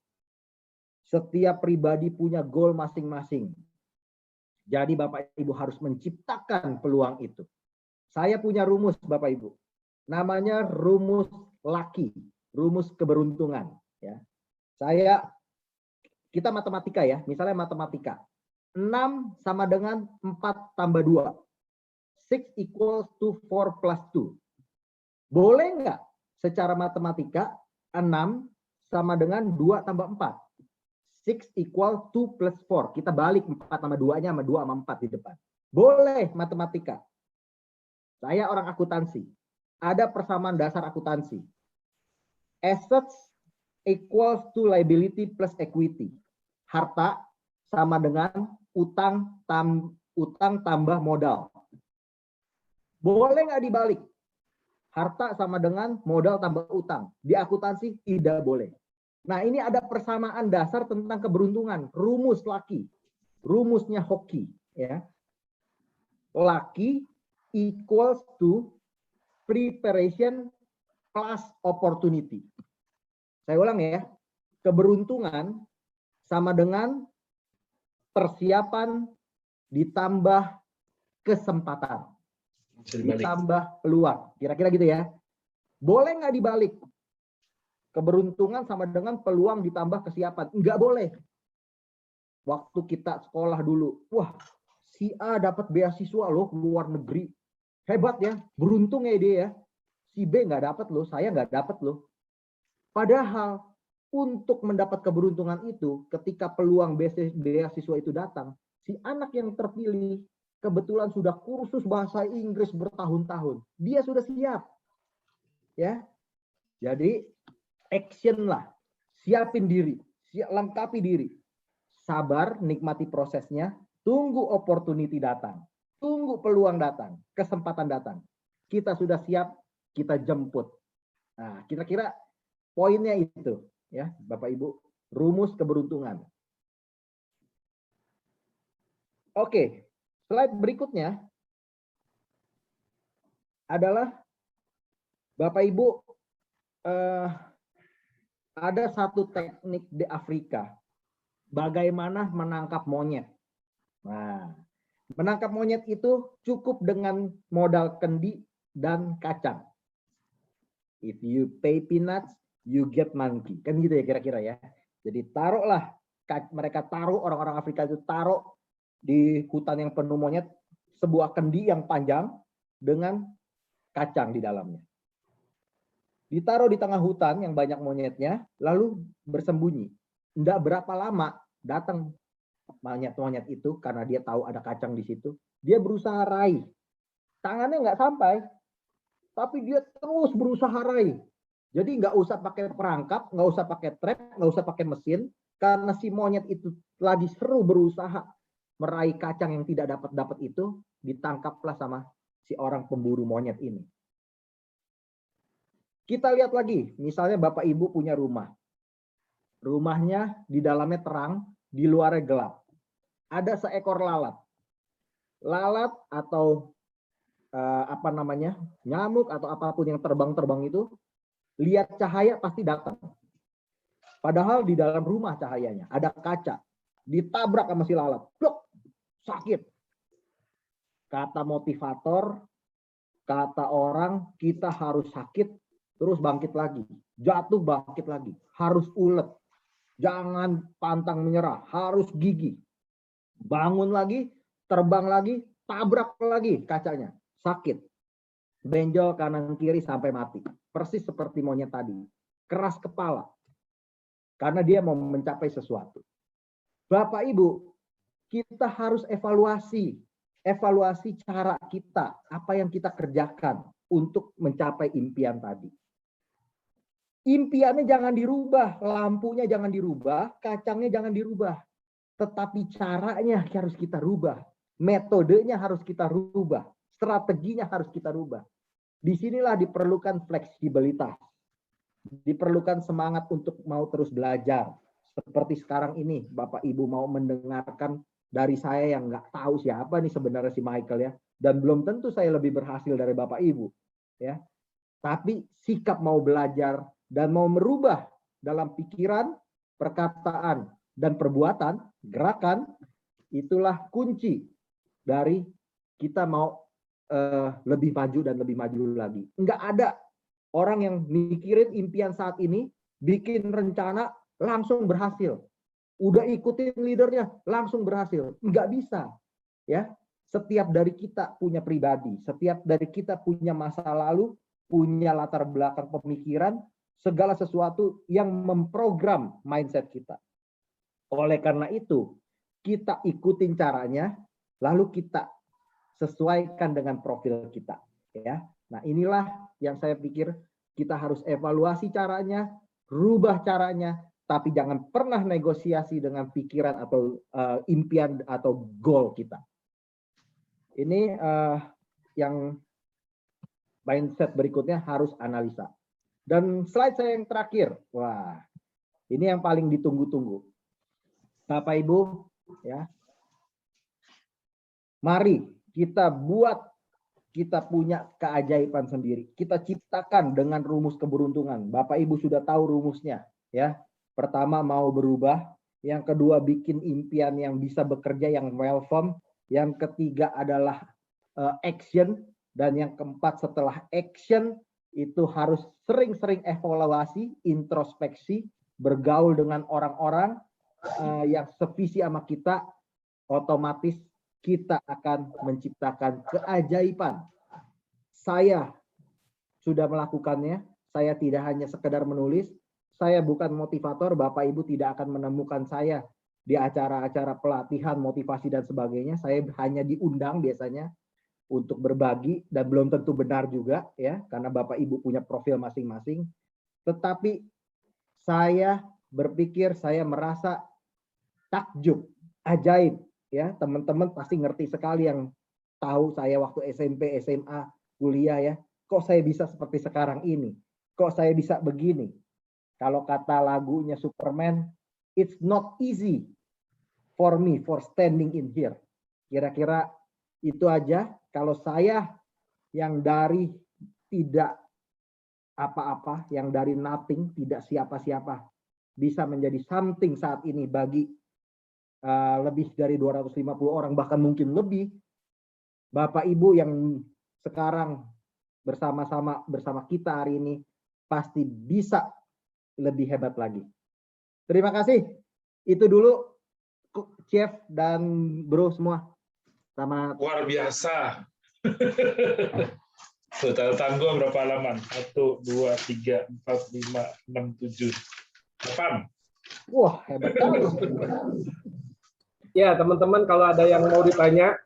Setiap pribadi punya goal masing-masing. Jadi Bapak Ibu harus menciptakan peluang itu. Saya punya rumus Bapak Ibu. Namanya rumus laki, rumus keberuntungan. Ya. Kita matematika ya, misalnya matematika. 6 sama dengan 4 tambah 2. 6 equals to 4 plus 2. Boleh nggak secara matematika 6 sama dengan 2 tambah 4? 6 equal 2 plus 4. Kita balik 4 tambah 2-nya sama 2 sama 4 di depan. Boleh matematika. Saya orang akuntansi. Ada persamaan dasar akuntansi. Assets equals to liability plus equity. Harta sama dengan utang tambah modal. Boleh nggak dibalik? Harta sama dengan modal tambah utang. Di akuntansi tidak boleh. Nah, ini ada persamaan dasar tentang keberuntungan. Rumus laki. Rumusnya hoki. Ya. Laki equals to preparation plus opportunity. Saya ulang ya. Keberuntungan sama dengan persiapan ditambah kesempatan. Ditambah peluang. Kira-kira gitu ya. Boleh nggak dibalik? Keberuntungan sama dengan peluang ditambah kesiapan. Enggak boleh. Waktu kita sekolah dulu, wah, si A dapat beasiswa loh ke luar negeri. Hebat ya, beruntung ya dia ya. Si B nggak dapat loh, saya nggak dapat loh. Padahal untuk mendapat keberuntungan itu, ketika peluang beasiswa itu datang, si anak yang terpilih kebetulan sudah kursus bahasa Inggris bertahun-tahun. Dia sudah siap. Ya. Jadi action lah. Siapin diri, lengkapi diri. Sabar, nikmati prosesnya, tunggu opportunity datang. Tunggu peluang datang, kesempatan datang. Kita sudah siap, kita jemput. Nah, kira-kira poinnya itu, ya, Bapak Ibu, rumus keberuntungan. Oke, slide berikutnya adalah Bapak Ibu, ada satu teknik di Afrika, bagaimana menangkap monyet. Nah, menangkap monyet itu cukup dengan modal kendi dan kacang. If you pay peanuts, you get monkey. Kan gitu ya kira-kira ya. Jadi taruhlah, mereka taruh, orang-orang Afrika itu taruh di hutan yang penuh monyet sebuah kendi yang panjang dengan kacang di dalamnya. Ditaruh di tengah hutan yang banyak monyetnya, lalu bersembunyi. Tidak berapa lama datang monyet-monyet itu karena dia tahu ada kacang di situ. Dia berusaha raih. Tangannya nggak sampai, tapi dia terus berusaha raih. Jadi nggak usah pakai perangkap, nggak usah pakai trap, nggak usah pakai mesin, karena si monyet itu lagi seru berusaha meraih kacang yang tidak dapat itu, ditangkaplah sama si orang pemburu monyet ini. Kita lihat lagi, misalnya Bapak Ibu punya rumah. Rumahnya di dalamnya terang, di luarnya gelap. Ada seekor lalat. Lalat atau nyamuk atau apapun yang terbang-terbang itu, lihat cahaya pasti datang. Padahal di dalam rumah cahayanya ada kaca. Ditabrak sama si lalat. Blok, sakit. Kata motivator, kata orang, kita harus sakit, terus bangkit lagi. Jatuh, bangkit lagi. Harus ulet. Jangan pantang menyerah. Harus gigih. Bangun lagi, terbang lagi, tabrak lagi kacanya. Sakit. Benjol kanan kiri sampai mati. Persis seperti monyet tadi. Keras kepala. Karena dia mau mencapai sesuatu. Bapak Ibu, kita harus evaluasi. Evaluasi cara kita. Apa yang kita kerjakan untuk mencapai impian tadi. Impiannya jangan dirubah, lampunya jangan dirubah, kacangnya jangan dirubah. Tetapi caranya harus kita rubah. Metodenya harus kita rubah. Strateginya harus kita rubah. Disinilah diperlukan fleksibilitas. Diperlukan semangat untuk mau terus belajar. Seperti sekarang ini, Bapak Ibu mau mendengarkan dari saya yang nggak tahu siapa nih sebenarnya si Michael ya. Dan belum tentu saya lebih berhasil dari Bapak Ibu. Ya. Tapi sikap mau belajar dan mau merubah dalam pikiran, perkataan, dan perbuatan, gerakan, itulah kunci dari kita mau lebih maju dan lebih maju lagi. Enggak ada orang yang mikirin impian saat ini, bikin rencana, langsung berhasil. Udah ikutin leadernya, langsung berhasil. Enggak bisa. Ya, setiap dari kita punya pribadi, setiap dari kita punya masa lalu, punya latar belakang pemikiran, segala sesuatu yang memprogram mindset kita. Oleh karena itu, kita ikutin caranya, lalu kita sesuaikan dengan profil kita. Ya, nah inilah yang saya pikir kita harus evaluasi caranya, rubah caranya, tapi jangan pernah negosiasi dengan pikiran atau impian atau goal kita. Ini yang mindset berikutnya harus analisa. Dan slide saya yang terakhir, wah, ini yang paling ditunggu-tunggu. Bapak Ibu, ya, mari kita punya keajaiban sendiri. Kita ciptakan dengan rumus keberuntungan. Bapak Ibu sudah tahu rumusnya, ya. Pertama mau berubah, yang kedua bikin impian yang bisa bekerja yang well formed, yang ketiga adalah action, dan yang keempat setelah action itu harus sering-sering evaluasi, introspeksi, bergaul dengan orang-orang yang sevisi sama kita, otomatis kita akan menciptakan keajaiban. Saya sudah melakukannya, saya tidak hanya sekedar menulis, saya bukan motivator, Bapak Ibu tidak akan menemukan saya di acara-acara pelatihan, motivasi dan sebagainya. Saya hanya diundang biasanya untuk berbagi dan belum tentu benar juga ya, karena Bapak Ibu punya profil masing-masing. Tetapi saya berpikir, saya merasa takjub, ajaib ya, teman-teman pasti ngerti sekali yang tahu saya waktu SMP, SMA, kuliah ya. Kok saya bisa seperti sekarang ini? Kok saya bisa begini? Kalau kata lagunya Superman, it's not easy for me for standing in here. Kira-kira itu aja. Kalau saya yang dari tidak apa-apa, yang dari nothing, tidak siapa-siapa, bisa menjadi something saat ini bagi lebih dari 250 orang, bahkan mungkin lebih. Bapak Ibu yang sekarang bersama kita hari ini pasti bisa lebih hebat lagi. Terima kasih. Itu dulu Chef dan Bro semua. Sama Luar biasa. Tuh, catatan gue berapa halaman? 1, 2, 3, 4, 5, 6, 7, 8. wah, hebat kali. Ya, teman-teman, kalau ada yang mau ditanya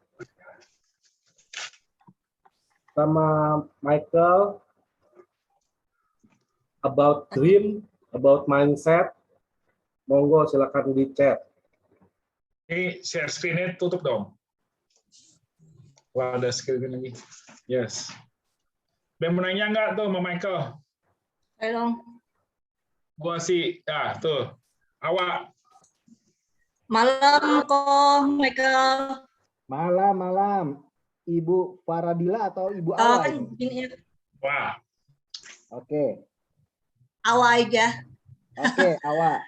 sama Michael about dream, about mindset, monggo silakan di chat. Ini share screen-nya tutup dong. Wah, ada screen lagi. Yes. Dan mau nanya nggak tuh sama Michael? Ayo dong. Gua sih, ya tuh. Awak. Malam kok, Michael. Malam. Ibu Faradila atau Ibu Awa? Kan ini Wah. Oke. Awa aja. Oke, Awa.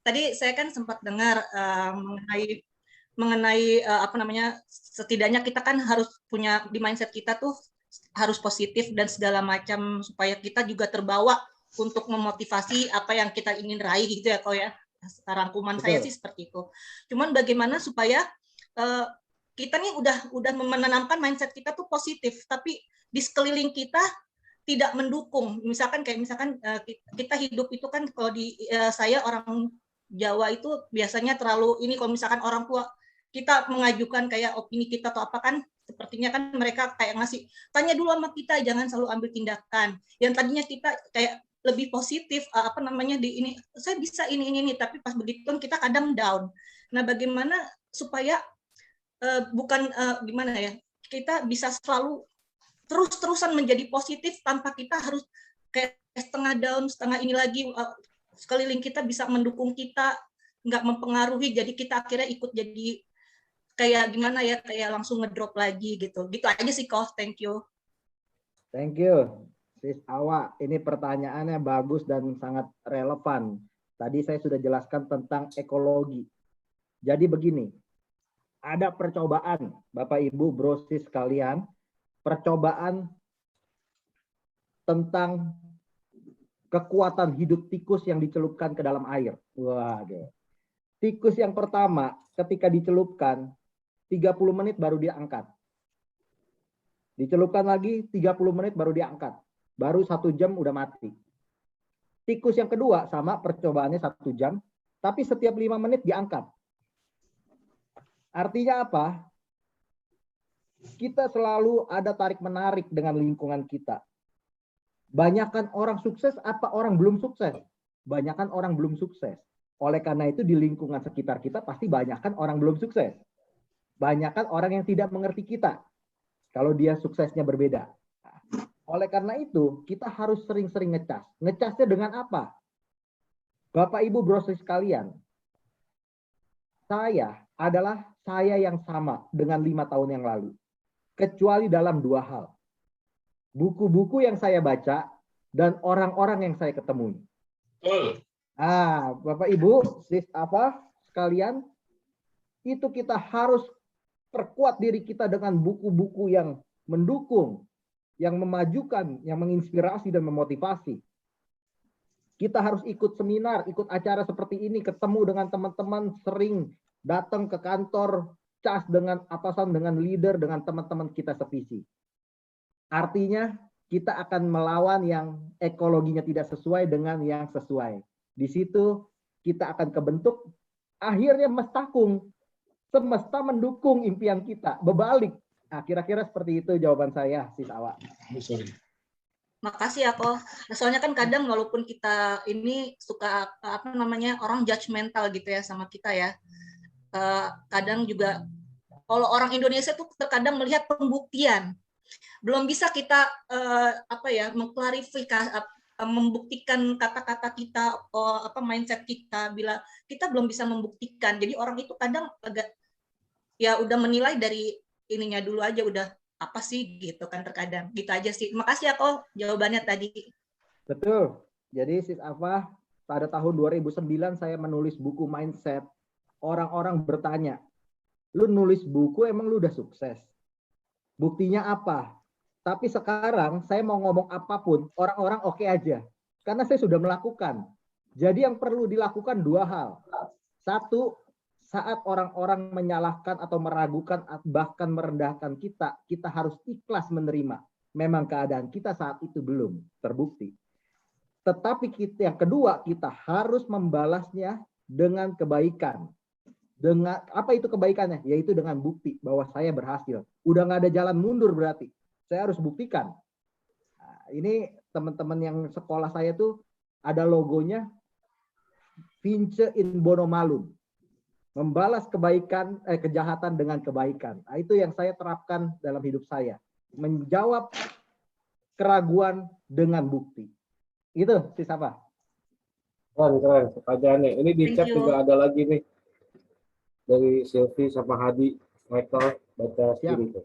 Tadi saya kan sempat dengar mengenai apa namanya, setidaknya kita kan harus punya di mindset kita tuh harus positif dan segala macam supaya kita juga terbawa untuk memotivasi apa yang kita ingin raih gitu ya, kok ya. Rangkuman saya sih seperti itu. Cuman bagaimana supaya kita nih udah menanamkan mindset kita tuh positif, tapi di sekeliling kita tidak mendukung. Misalkan kita hidup itu kan, kalau di saya orang Jawa itu biasanya terlalu ini, kalau misalkan orang tua kita mengajukan kayak opini kita atau apa kan, sepertinya kan mereka kayak ngasih, tanya dulu sama kita, jangan selalu ambil tindakan. Yang tadinya kita kayak lebih positif, apa namanya, di ini saya bisa ini, tapi pas begitu kita kadang down. Nah, bagaimana supaya gimana ya, kita bisa selalu terus-terusan menjadi positif tanpa kita harus kayak setengah down, setengah ini lagi, sekeliling kita bisa mendukung kita, nggak mempengaruhi, jadi kita akhirnya ikut jadi kayak gimana ya, kayak langsung ngedrop lagi gitu. Gitu aja sih, Koh. Thank you. Thank you, Sis Awa. Ini pertanyaannya bagus dan sangat relevan. Tadi saya sudah jelaskan tentang ekologi. Jadi begini, ada percobaan, Bapak Ibu, Bro, Sis sekalian, percobaan tentang kekuatan hidup tikus yang dicelupkan ke dalam air. Waduh. Tikus yang pertama ketika dicelupkan 30 menit baru diangkat. Dicelupkan lagi 30 menit baru diangkat. Baru 1 jam udah mati. Tikus yang kedua sama, percobaannya 1 jam, tapi setiap 5 menit diangkat. Artinya apa? Kita selalu ada tarik-menarik dengan lingkungan kita. Banyakan orang sukses apa orang belum sukses? Banyakan orang belum sukses. Oleh karena itu di lingkungan sekitar kita pasti banyakan orang belum sukses. Banyakan orang yang tidak mengerti kita. Kalau dia suksesnya berbeda. Oleh karena itu kita harus sering-sering ngecas. Ngecasnya dengan apa? Bapak Ibu Bro sekalian. Saya adalah saya yang sama dengan 5 tahun yang lalu. Kecuali dalam 2 hal. Buku-buku yang saya baca dan orang-orang yang saya ketemui. Bapak Ibu, sis apa sekalian, itu kita harus perkuat diri kita dengan buku-buku yang mendukung, yang memajukan, yang menginspirasi dan memotivasi. Kita harus ikut seminar, ikut acara seperti ini, ketemu dengan teman-teman, sering datang ke kantor, cas dengan atasan, dengan leader, dengan teman-teman kita sevisi. Artinya kita akan melawan yang ekologinya tidak sesuai dengan yang sesuai. Di situ kita akan kebentuk, akhirnya mestakung, semesta mendukung impian kita, berbalik. Nah, kira-kira seperti itu jawaban saya, Sis Awa. Sorry. Makasih ya kok. Soalnya kan kadang walaupun kita ini suka apa namanya orang judgmental gitu ya sama kita ya. Kadang juga kalau orang Indonesia tuh terkadang melihat pembuktian. Belum bisa kita apa ya mengklarifikasi, membuktikan kata-kata kita, apa mindset kita bila kita belum bisa membuktikan. Jadi orang itu kadang agak ya udah menilai dari ininya dulu aja, udah apa sih gitu kan, terkadang gitu aja sih. Makasih ya kok jawabannya tadi. Betul. Jadi Sis Afa, pada tahun 2009 saya menulis buku mindset. Orang-orang bertanya, lu nulis buku emang lu udah sukses? Buktinya apa? Tapi sekarang saya mau ngomong apapun, orang-orang oke aja. Karena saya sudah melakukan. Jadi yang perlu dilakukan dua hal. Satu, saat orang-orang menyalahkan atau meragukan, bahkan merendahkan kita, kita harus ikhlas menerima. Memang keadaan kita saat itu belum terbukti. Tetapi yang kedua, kita harus membalasnya dengan kebaikan. Dengan apa itu kebaikannya? Yaitu dengan bukti bahwa saya berhasil. Udah nggak ada jalan mundur berarti. Saya harus buktikan. Nah, ini teman-teman yang sekolah saya tuh ada logonya Vince in Bono Malum. Membalas kejahatan dengan kebaikan. Nah, itu yang saya terapkan dalam hidup saya. Menjawab keraguan dengan bukti. Itu Sis Afa. Keren pertanyaannya. Ini di chat juga ada lagi nih dari Silvi sama Hadi. Michael baca sendiri.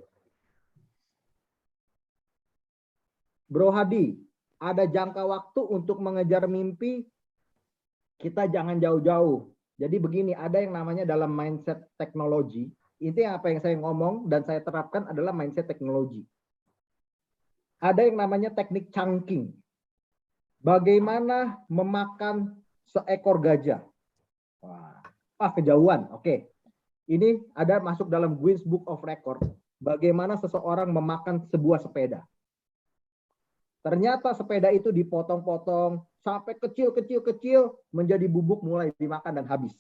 Bro Hadi, ada jangka waktu untuk mengejar mimpi, kita jangan jauh-jauh. Jadi begini, ada yang namanya dalam mindset teknologi. Itu apa yang saya ngomong dan saya terapkan adalah mindset teknologi. Ada yang namanya teknik chunking. Bagaimana memakan seekor gajah. Wah, kejauhan. Oke. Ini ada masuk dalam Guinness Book of Record. Bagaimana seseorang memakan sebuah sepeda. Ternyata sepeda itu dipotong-potong sampai kecil menjadi bubuk, mulai dimakan dan habis.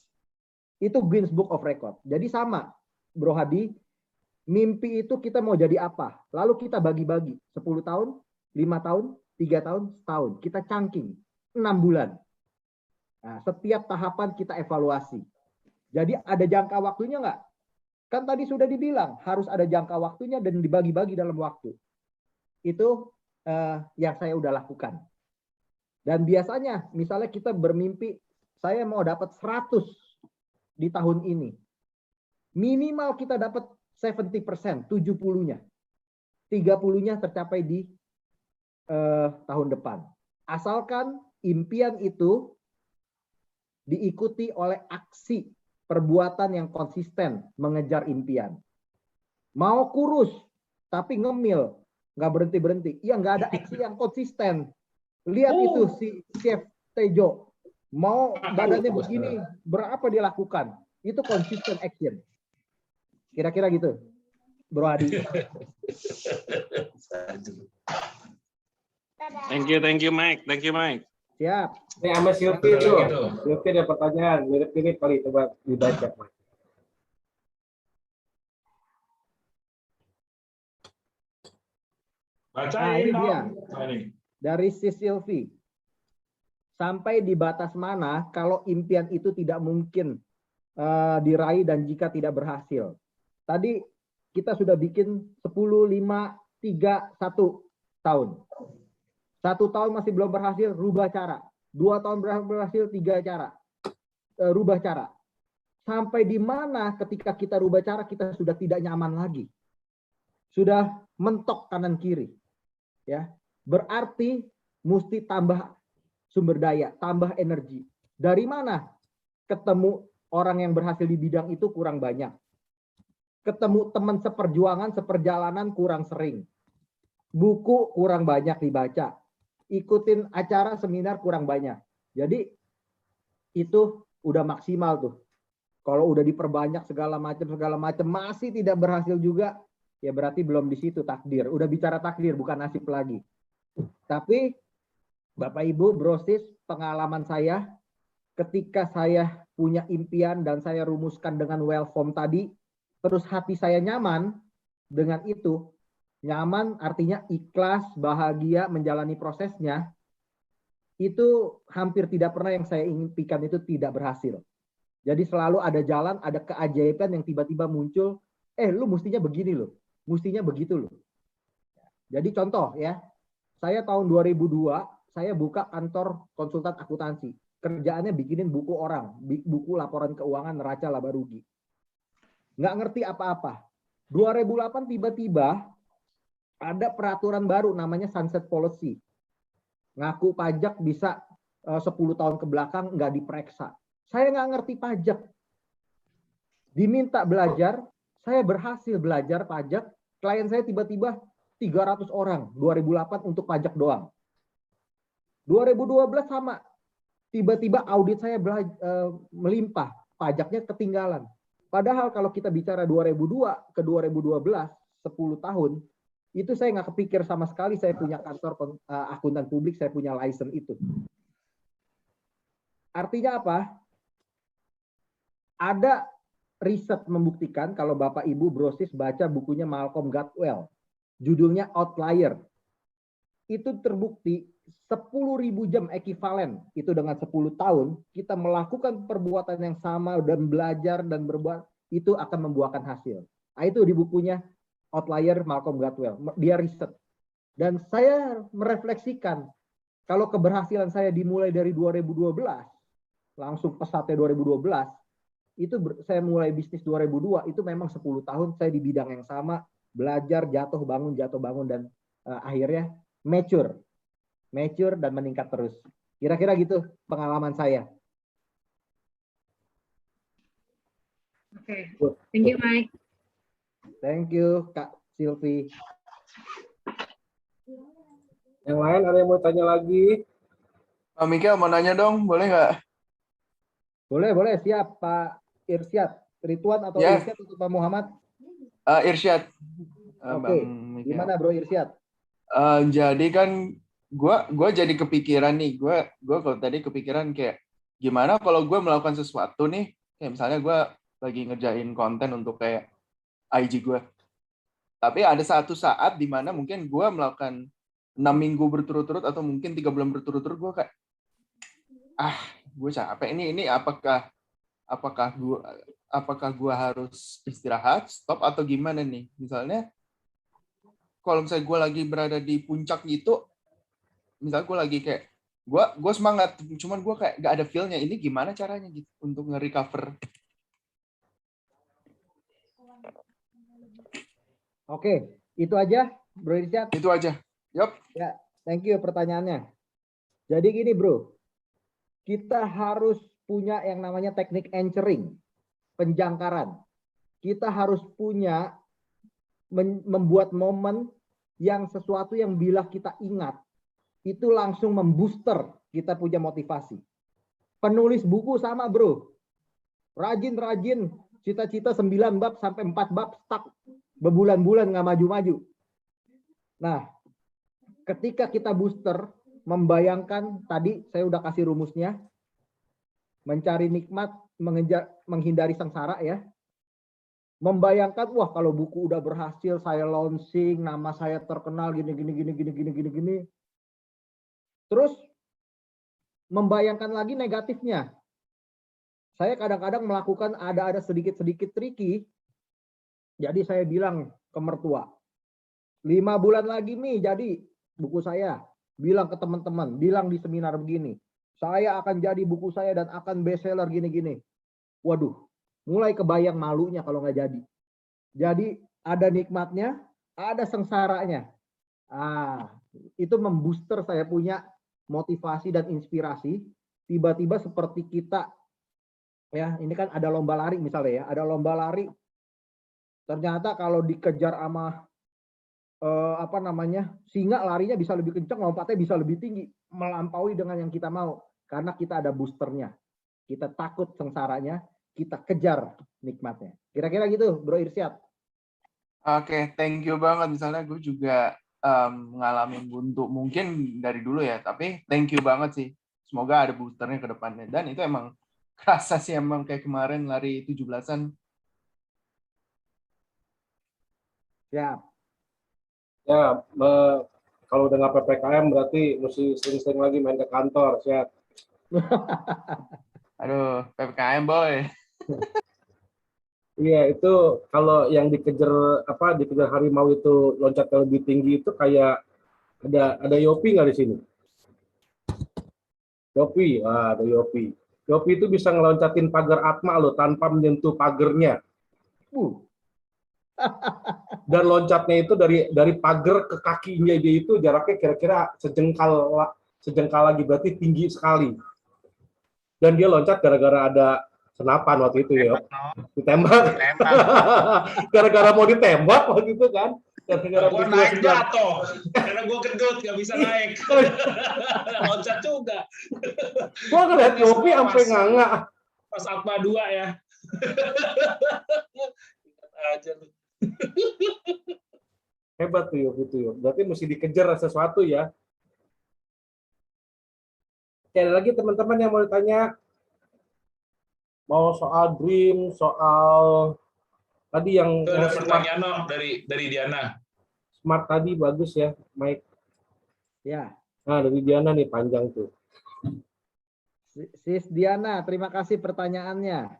Itu Guinness Book of Record. Jadi sama, Bro Hadi, mimpi itu kita mau jadi apa? Lalu kita bagi-bagi. 10 tahun, 5 tahun, 3 tahun, setahun. Kita chunking. 6 bulan. Nah, setiap tahapan kita evaluasi. Jadi ada jangka waktunya nggak? Kan tadi sudah dibilang, harus ada jangka waktunya dan dibagi-bagi dalam waktu. Itu yang saya udah lakukan. Dan biasanya misalnya kita bermimpi saya mau dapat 100 di tahun ini. Minimal kita dapat 70%, 70-nya. 30-nya tercapai di tahun depan. Asalkan impian itu diikuti oleh aksi perbuatan yang konsisten mengejar impian. Mau kurus tapi ngemil, nggak berhenti-berhenti. Ya nggak ada aksi yang konsisten. Lihat itu si Chef Tejo. Mau badannya begini, berapa dia lakukan? Itu consistent action. Kira-kira gitu, Bro Adi. Thank you, Mike. Thank you, Mike. Siap. Ini sama Silvi tuh. Silvi ada pertanyaan. Mirip-mirip kali, coba dibaca. Bacain ini dia. Dari Sis Silvi. Sampai di batas mana kalau impian itu tidak mungkin diraih dan jika tidak berhasil? Tadi kita sudah bikin 10, 5, 3, 1 tahun. 1 tahun masih belum berhasil, rubah cara. 2 tahun berhasil, 3 cara. Rubah cara. Sampai di mana ketika kita rubah cara, kita sudah tidak nyaman lagi. Sudah mentok kanan kiri. Ya, berarti mesti tambah sumber daya, tambah energi. Dari mana? Ketemu orang yang berhasil di bidang itu kurang banyak. Ketemu teman seperjuangan, seperjalanan kurang sering. buku kurang banyak dibaca, ikutin acara seminar kurang banyak. Jadi itu udah maksimal tuh. Kalau udah diperbanyak segala macam masih tidak berhasil juga, ya berarti belum di situ takdir. Udah bicara takdir bukan nasib lagi. Tapi Bapak Ibu, Brosis, pengalaman saya ketika saya punya impian dan saya rumuskan dengan welcome tadi, terus hati saya nyaman dengan itu. Nyaman artinya ikhlas, bahagia menjalani prosesnya. Itu hampir tidak pernah yang saya impikan itu tidak berhasil. Jadi selalu ada jalan, ada keajaiban yang tiba-tiba muncul. Lu mestinya begini loh, mestinya begitu loh. Jadi contoh ya, saya tahun 2002 saya buka kantor konsultan akuntansi. Kerjaannya bikinin buku orang, buku laporan keuangan neraca laba rugi. Nggak ngerti apa-apa. 2008 tiba-tiba ada peraturan baru namanya sunset policy. Ngaku pajak bisa 10 tahun ke belakang nggak diperiksa. Saya nggak ngerti pajak. Diminta belajar, saya berhasil belajar pajak. Klien saya tiba-tiba 300 orang 2008 untuk pajak doang. 2012 sama. Tiba-tiba audit saya melimpah, pajaknya ketinggalan. Padahal kalau kita bicara 2002 ke 2012, 10 tahun, itu saya nggak kepikir sama sekali saya punya kantor akuntan publik, saya punya license itu. Artinya apa? Ada riset membuktikan kalau Bapak Ibu Brosis baca bukunya Malcolm Gladwell, judulnya Outlier. Itu terbukti 10.000 jam ekivalen, itu dengan 10 tahun, kita melakukan perbuatan yang sama dan belajar dan berbuat, itu akan membuahkan hasil. Nah, itu di bukunya Outlier Malcolm Gladwell. Dia riset. Dan saya merefleksikan, kalau keberhasilan saya dimulai dari 2012, langsung pesatnya 2012, itu saya mulai bisnis 2002, itu memang 10 tahun saya di bidang yang sama, belajar, jatuh bangun, dan akhirnya mature dan meningkat terus. Kira-kira gitu pengalaman saya. Oke, thank you Mike. Thank you Kak Silvi. Yang lain ada yang mau tanya lagi? Pak Mika mau nanya dong, boleh nggak? Boleh, siap Pak Irsyad. Ridwan atau Ya. Irsyad atau Pak Muhammad? Irsyad. Oke, gimana Bro Irsyad? Jadi kan gue jadi kepikiran nih, gue kalau tadi kepikiran kayak gimana kalau gue melakukan sesuatu nih, kayak misalnya gue lagi ngerjain konten untuk kayak IG gue. Tapi ada satu saat di mana mungkin gue melakukan 6 minggu berturut-turut atau mungkin 3 bulan berturut-turut, gue kayak gue capek ini apakah gue harus istirahat, stop atau gimana nih? Misalnya kalau misalnya gue lagi berada di puncak gitu, misalnya gue lagi kayak gue semangat, cuman gue kayak gak ada feel-nya. Ini gimana caranya gitu untuk nge-recover? Oke, itu aja Bro Irsyad. Itu aja. Yup. Ya, thank you pertanyaannya. Jadi gini Bro, kita harus punya yang namanya teknik anchoring, penjangkaran. Kita harus punya membuat momen yang sesuatu yang bila kita ingat, itu langsung membooster kita punya motivasi. Penulis buku sama Bro. Rajin, cita-cita 9 bab sampai 4 bab stuck. Berbulan-bulan nggak maju-maju. Nah, ketika kita booster, membayangkan, tadi saya udah kasih rumusnya, mencari nikmat, menghindari sengsara ya. Membayangkan, wah kalau buku udah berhasil, saya launching, nama saya terkenal, gini. Terus, membayangkan lagi negatifnya. Saya kadang-kadang melakukan ada sedikit-sedikit tricky. Jadi saya bilang ke mertua, 5 bulan lagi nih jadi buku saya. Bilang ke teman-teman, bilang di seminar begini, saya akan jadi buku saya dan akan bestseller gini-gini. Waduh, mulai kebayang malunya kalau nggak jadi. Jadi ada nikmatnya, ada sengsaranya. Itu membooster saya punya motivasi dan inspirasi. Tiba-tiba seperti kita, ya ini kan ada lomba lari misalnya ya, ada lomba lari. Ternyata kalau dikejar sama singa larinya bisa lebih kencang, lompatnya bisa lebih tinggi, melampaui dengan yang kita mau, karena kita ada boosternya. Kita takut sengsaranya, kita kejar nikmatnya. Kira-kira gitu, Bro Irsyad. Oke, thank you banget. Misalnya gue juga ngalamin buntu mungkin dari dulu ya, tapi thank you banget sih. Semoga ada boosternya ke depannya. Dan itu emang kerasa sih, emang kayak kemarin lari 17-an. Ya, Ya, kalau udah nggak PPKM berarti mesti sering-sering lagi main ke kantor, Syed. Aduh, PPKM boy. Iya, itu kalau yang dikejar harimau itu loncatnya lebih tinggi itu kayak ada Yopi nggak di sini? Yopi, ada Yopi. Yopi itu bisa ngeloncatin pagar Atma loh tanpa menyentuh pagernya. Dan loncatnya itu dari pagar ke kakinya dia itu jaraknya kira-kira sejengkal lagi, berarti tinggi sekali. Dan dia loncat gara-gara ada senapan waktu itu ya, ditembak. Gara-gara mau ditembak waktu itu kan. Gara-gara Gua naik jatuh, karena gua gendut nggak bisa naik. Loncat juga. Gua ngeliat Yopi sampai nganga. Pas Atma 2 ya. Aja lu. Hebat tuh Yopi tuh. Berarti mesti dikejar sesuatu ya. Oke, ada lagi teman-teman yang mau ditanya? Mau soal dream, soal tadi yang Itu ada smart, pertanyaan no, dari Diana. smart tadi bagus ya, Mike. ya. Nah, dari Diana nih panjang tuh. Sis Diana, terima kasih pertanyaannya.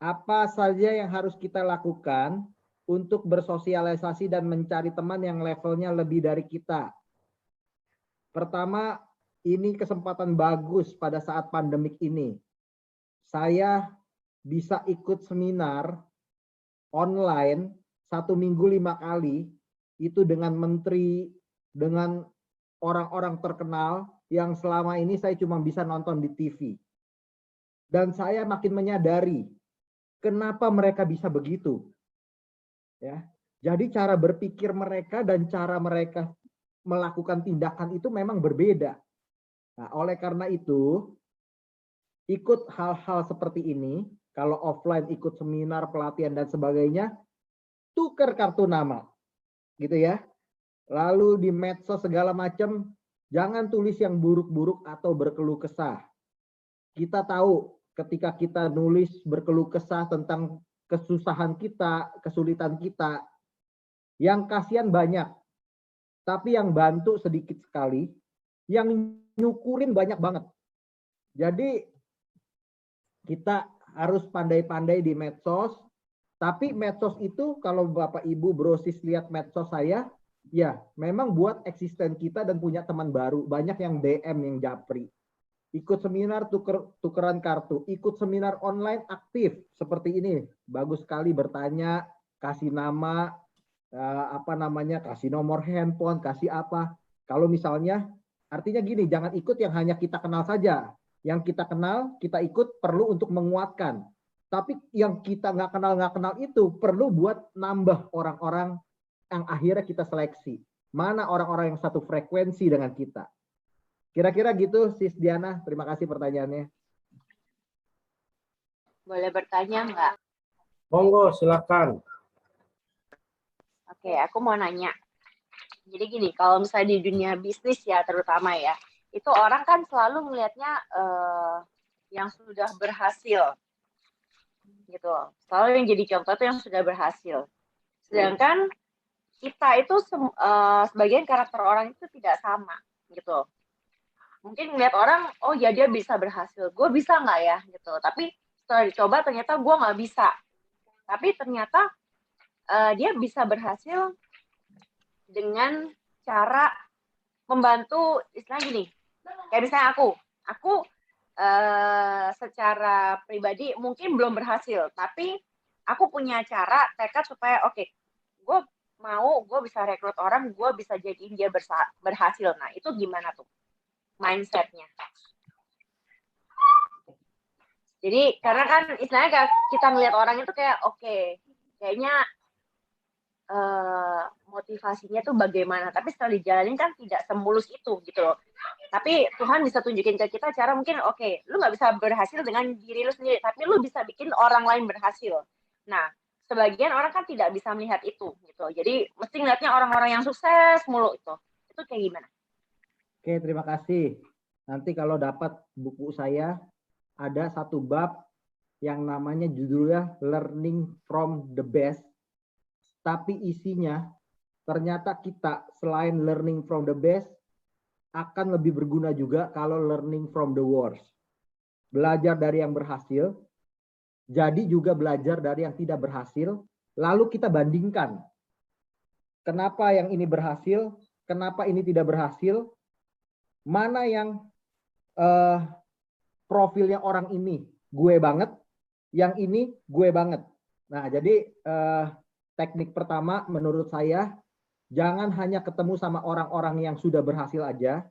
Apa saja yang harus kita lakukan untuk bersosialisasi dan mencari teman yang levelnya lebih dari kita? Pertama, ini kesempatan bagus pada saat pandemik ini. Saya bisa ikut seminar online 1 minggu 5 kali, itu dengan menteri, dengan orang-orang terkenal yang selama ini saya cuma bisa nonton di TV. Dan saya makin menyadari kenapa mereka bisa begitu. Ya. Jadi cara berpikir mereka dan cara mereka melakukan tindakan itu memang berbeda. Nah, oleh karena itu, ikut hal-hal seperti ini, kalau offline ikut seminar, pelatihan dan sebagainya, tukar kartu nama. Gitu ya. Lalu di medsos segala macam, jangan tulis yang buruk-buruk atau berkeluh kesah. Kita tahu ketika kita nulis berkeluh kesah tentang kesusahan kita, kesulitan kita, yang kasihan banyak, tapi yang bantu sedikit sekali, yang nyukurin banyak banget. Jadi kita harus pandai-pandai di medsos, tapi medsos itu kalau Bapak Ibu brosis lihat medsos saya, ya memang buat eksisten kita dan punya teman baru. Banyak yang DM, yang japri. Ikut seminar tukeran kartu, ikut seminar online aktif seperti ini. Bagus sekali bertanya, kasih nama, kasih nomor handphone, kasih apa. Kalau misalnya, artinya gini, jangan ikut yang hanya kita kenal saja. Yang kita kenal, kita ikut perlu untuk menguatkan. Tapi yang kita nggak kenal itu perlu buat nambah orang-orang yang akhirnya kita seleksi. Mana orang-orang yang satu frekuensi dengan kita. Kira-kira gitu, Sis Diana. Terima kasih pertanyaannya. Boleh bertanya nggak? Monggo, silakan. Oke, aku mau nanya. Jadi gini, kalau misalnya di dunia bisnis ya terutama ya, itu orang kan selalu melihatnya yang sudah berhasil, gitu. Selalu yang jadi contoh itu yang sudah berhasil. Sedangkan kita itu sebagian karakter orang itu tidak sama, gitu. Mungkin ngeliat orang, oh ya dia bisa berhasil, gue bisa nggak ya gitu. Tapi setelah dicoba ternyata gue nggak bisa. Tapi ternyata dia bisa berhasil dengan cara membantu, istilahnya gini. Kayak misalnya aku secara pribadi mungkin belum berhasil, tapi aku punya cara tekad supaya oke, gue bisa rekrut orang, gue bisa jadiin dia berhasil. Nah itu gimana tuh mindsetnya? Jadi karena kan istilahnya kita ngelihat orang itu kayak oke, kayaknya motivasinya tuh bagaimana. Tapi setelah dijalanin kan tidak semulus itu gitu loh. Tapi Tuhan bisa tunjukin ke kita cara mungkin, oke, lu nggak bisa berhasil dengan diri lu sendiri, tapi lu bisa bikin orang lain berhasil. Nah, sebagian orang kan tidak bisa melihat itu gitu. Jadi mesti ngeliatnya orang-orang yang sukses mulu itu. Itu kayak gimana? Oke, terima kasih. Nanti kalau dapat buku saya, ada satu bab yang namanya judulnya Learning from the Best. Tapi isinya ternyata kita selain learning from the best akan lebih berguna juga kalau learning from the worst. Belajar dari yang berhasil, jadi juga belajar dari yang tidak berhasil, lalu kita bandingkan. Kenapa yang ini berhasil, kenapa ini tidak berhasil, mana yang profilnya orang ini gue banget, yang ini gue banget. Nah, jadi teknik pertama menurut saya, jangan hanya ketemu sama orang-orang yang sudah berhasil aja,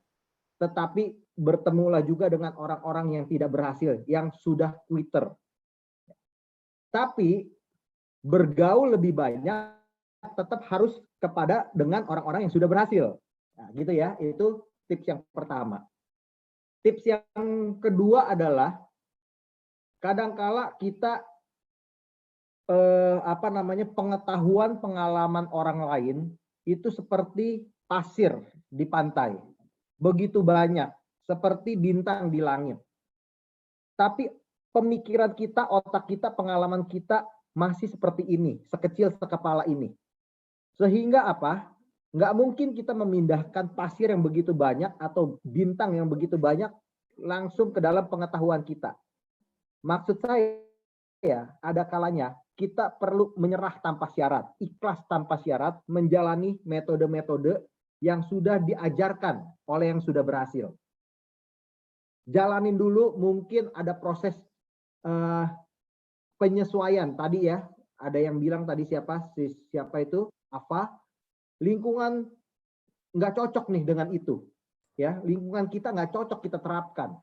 tetapi bertemulah juga dengan orang-orang yang tidak berhasil, yang sudah quitter. Tapi bergaul lebih banyak tetap harus dengan orang-orang yang sudah berhasil. Nah, gitu ya, itu tips yang pertama. Tips yang kedua adalah kadangkala kita pengetahuan pengalaman orang lain itu seperti pasir di pantai. Begitu banyak, seperti bintang di langit. Tapi pemikiran kita, otak kita, pengalaman kita masih seperti ini, sekecil sekepala ini. Sehingga apa? Nggak mungkin kita memindahkan pasir yang begitu banyak atau bintang yang begitu banyak langsung ke dalam pengetahuan kita. Maksud saya, ada kalanya kita perlu menyerah tanpa syarat, ikhlas tanpa syarat, menjalani metode-metode yang sudah diajarkan oleh yang sudah berhasil. Jalanin dulu, mungkin ada proses penyesuaian. Tadi ya, ada yang bilang tadi siapa itu, apa, lingkungan nggak cocok nih dengan itu. Ya, lingkungan kita nggak cocok kita terapkan.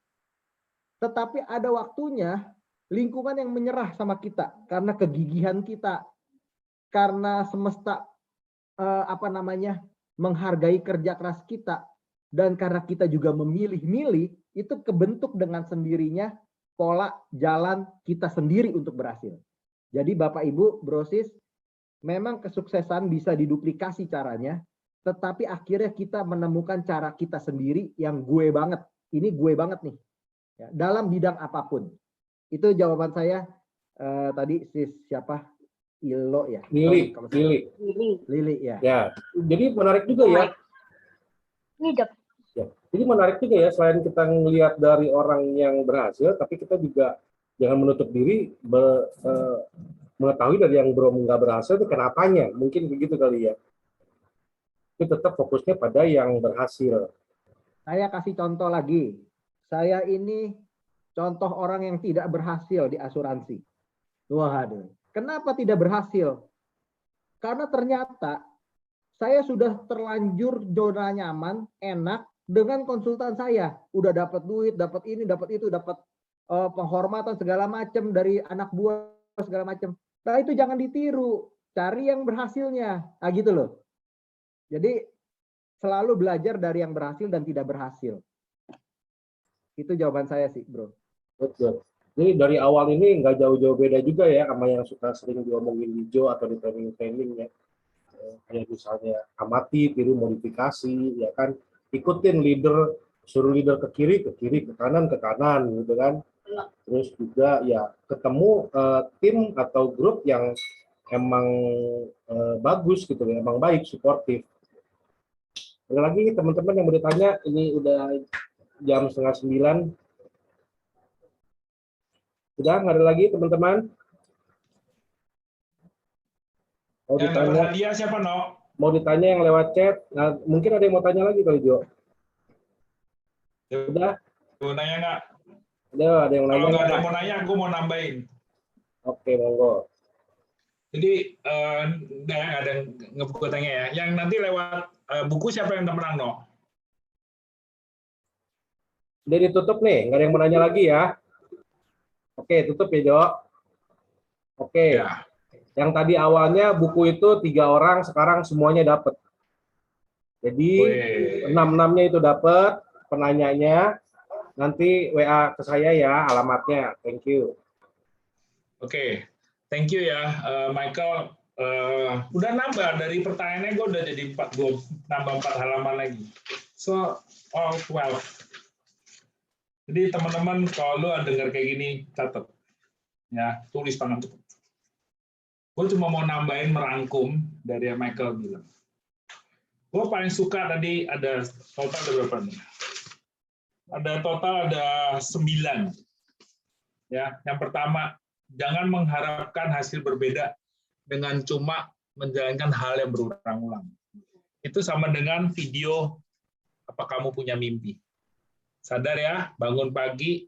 Tetapi ada waktunya lingkungan yang menyerah sama kita karena kegigihan kita, karena semesta menghargai kerja keras kita, dan karena kita juga memilih-milih, itu kebentuk dengan sendirinya pola jalan kita sendiri untuk berhasil. Jadi Bapak Ibu Brosis, memang kesuksesan bisa diduplikasi caranya, tetapi akhirnya kita menemukan cara kita sendiri yang gue banget. Ini gue banget nih, ya, dalam bidang apapun. Itu jawaban saya tadi siapa? Ilo ya. Lili ya. Ya, jadi menarik juga ya. Ya. Jadi menarik juga ya, selain kita melihat dari orang yang berhasil, tapi kita juga jangan menutup diri mengetahui dari yang belum nggak berhasil itu kenapanya. Mungkin begitu kali ya. Tapi tetap fokusnya pada yang berhasil. Saya kasih contoh lagi. Saya ini contoh orang yang tidak berhasil di asuransi. Waduh, kenapa tidak berhasil? Karena ternyata saya sudah terlanjur zona nyaman, enak dengan konsultan saya. Udah dapat duit, dapat ini, dapat itu, dapat penghormatan segala macam dari anak buah segala macam. Nah itu jangan ditiru, cari yang berhasilnya. Nah gitu loh. Jadi selalu belajar dari yang berhasil dan tidak berhasil. Itu jawaban saya sih, bro. Betul. Ini dari awal ini nggak jauh-jauh beda juga ya sama yang suka sering diomongin di Jo atau di training-training ya. Kayak misalnya amati, tiru, modifikasi, ya kan. Ikutin leader, suruh leader ke kiri, ke kanan, gitu kan. Terus juga ya ketemu tim atau grup yang emang bagus gitu ya, emang baik, suportif. Ada lagi teman-teman yang mau ditanya, ini udah jam 8:30. Udah, nggak ada lagi teman-teman? Mau Yang dapat ditanya, hadiah siapa, No? mau ditanya yang lewat chat. Nah, mungkin ada yang mau tanya lagi kali, Jo. Udah? Mau nanya nggak? Ada yang Kalau nanya nggak ada nggak? yang mau nanya, aku mau nambahin. Oke, monggo. Jadi nggak ada yang ngebuku tanya ya. Yang nanti lewat buku siapa yang menang, No? Udah ditutup nih, nggak ada yang mau nanya lagi ya. Oke, tutup ya, Jo. Oke. Ya. Yang tadi awalnya buku itu 3 orang, sekarang semuanya dapat. Jadi 6-6-nya itu dapat, penanyanya nanti WA ke saya ya alamatnya. Thank you. Oke, thank you ya, Michael. Udah nambah dari pertanyaannya, gue udah jadi nambah 4 halaman lagi. So all 12. Jadi teman-teman kalau lu dengar kayak gini, catat, ya, tulis tangan cepet. Gue cuma mau nambahin merangkum dari yang Michael bilang. Gue paling suka tadi ada total ada berapa nih? Ada total ada 9. Ya, yang pertama, jangan mengharapkan hasil berbeda dengan cuma menjalankan hal yang berulang-ulang. Itu sama dengan video apa kamu punya mimpi. Sadar ya, bangun pagi,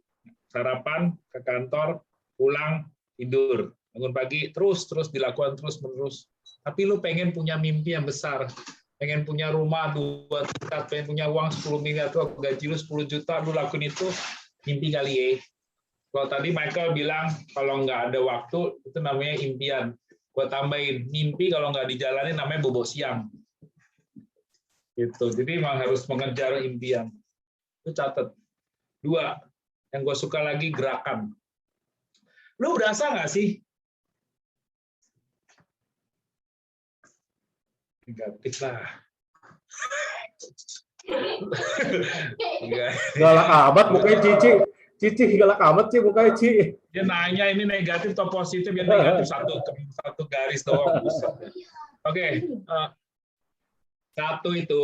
sarapan, ke kantor, pulang, tidur. Bangun pagi, terus dilakukan terus-menerus. Tapi lu pengen punya mimpi yang besar. Pengen punya rumah 2 juta, pengen punya uang 10 miliar, tuh gaji lu 10 juta, lu lakuin itu, mimpi kali ya. Kalau tadi Michael bilang, kalau nggak ada waktu, itu namanya impian. Gue tambahin, mimpi kalau nggak dijalani namanya bobo siang. Gitu. Jadi memang harus mengejar impian. Itu catat. 2, yang gue suka lagi gerakan. Lu berasa nggak sih? Negatif lah. Galak amat mukanya Cici. Cici galak amat sih mukanya Cici. Dia nanya ini negatif atau positif, ya negatif satu garis doang. Oke, 1 itu.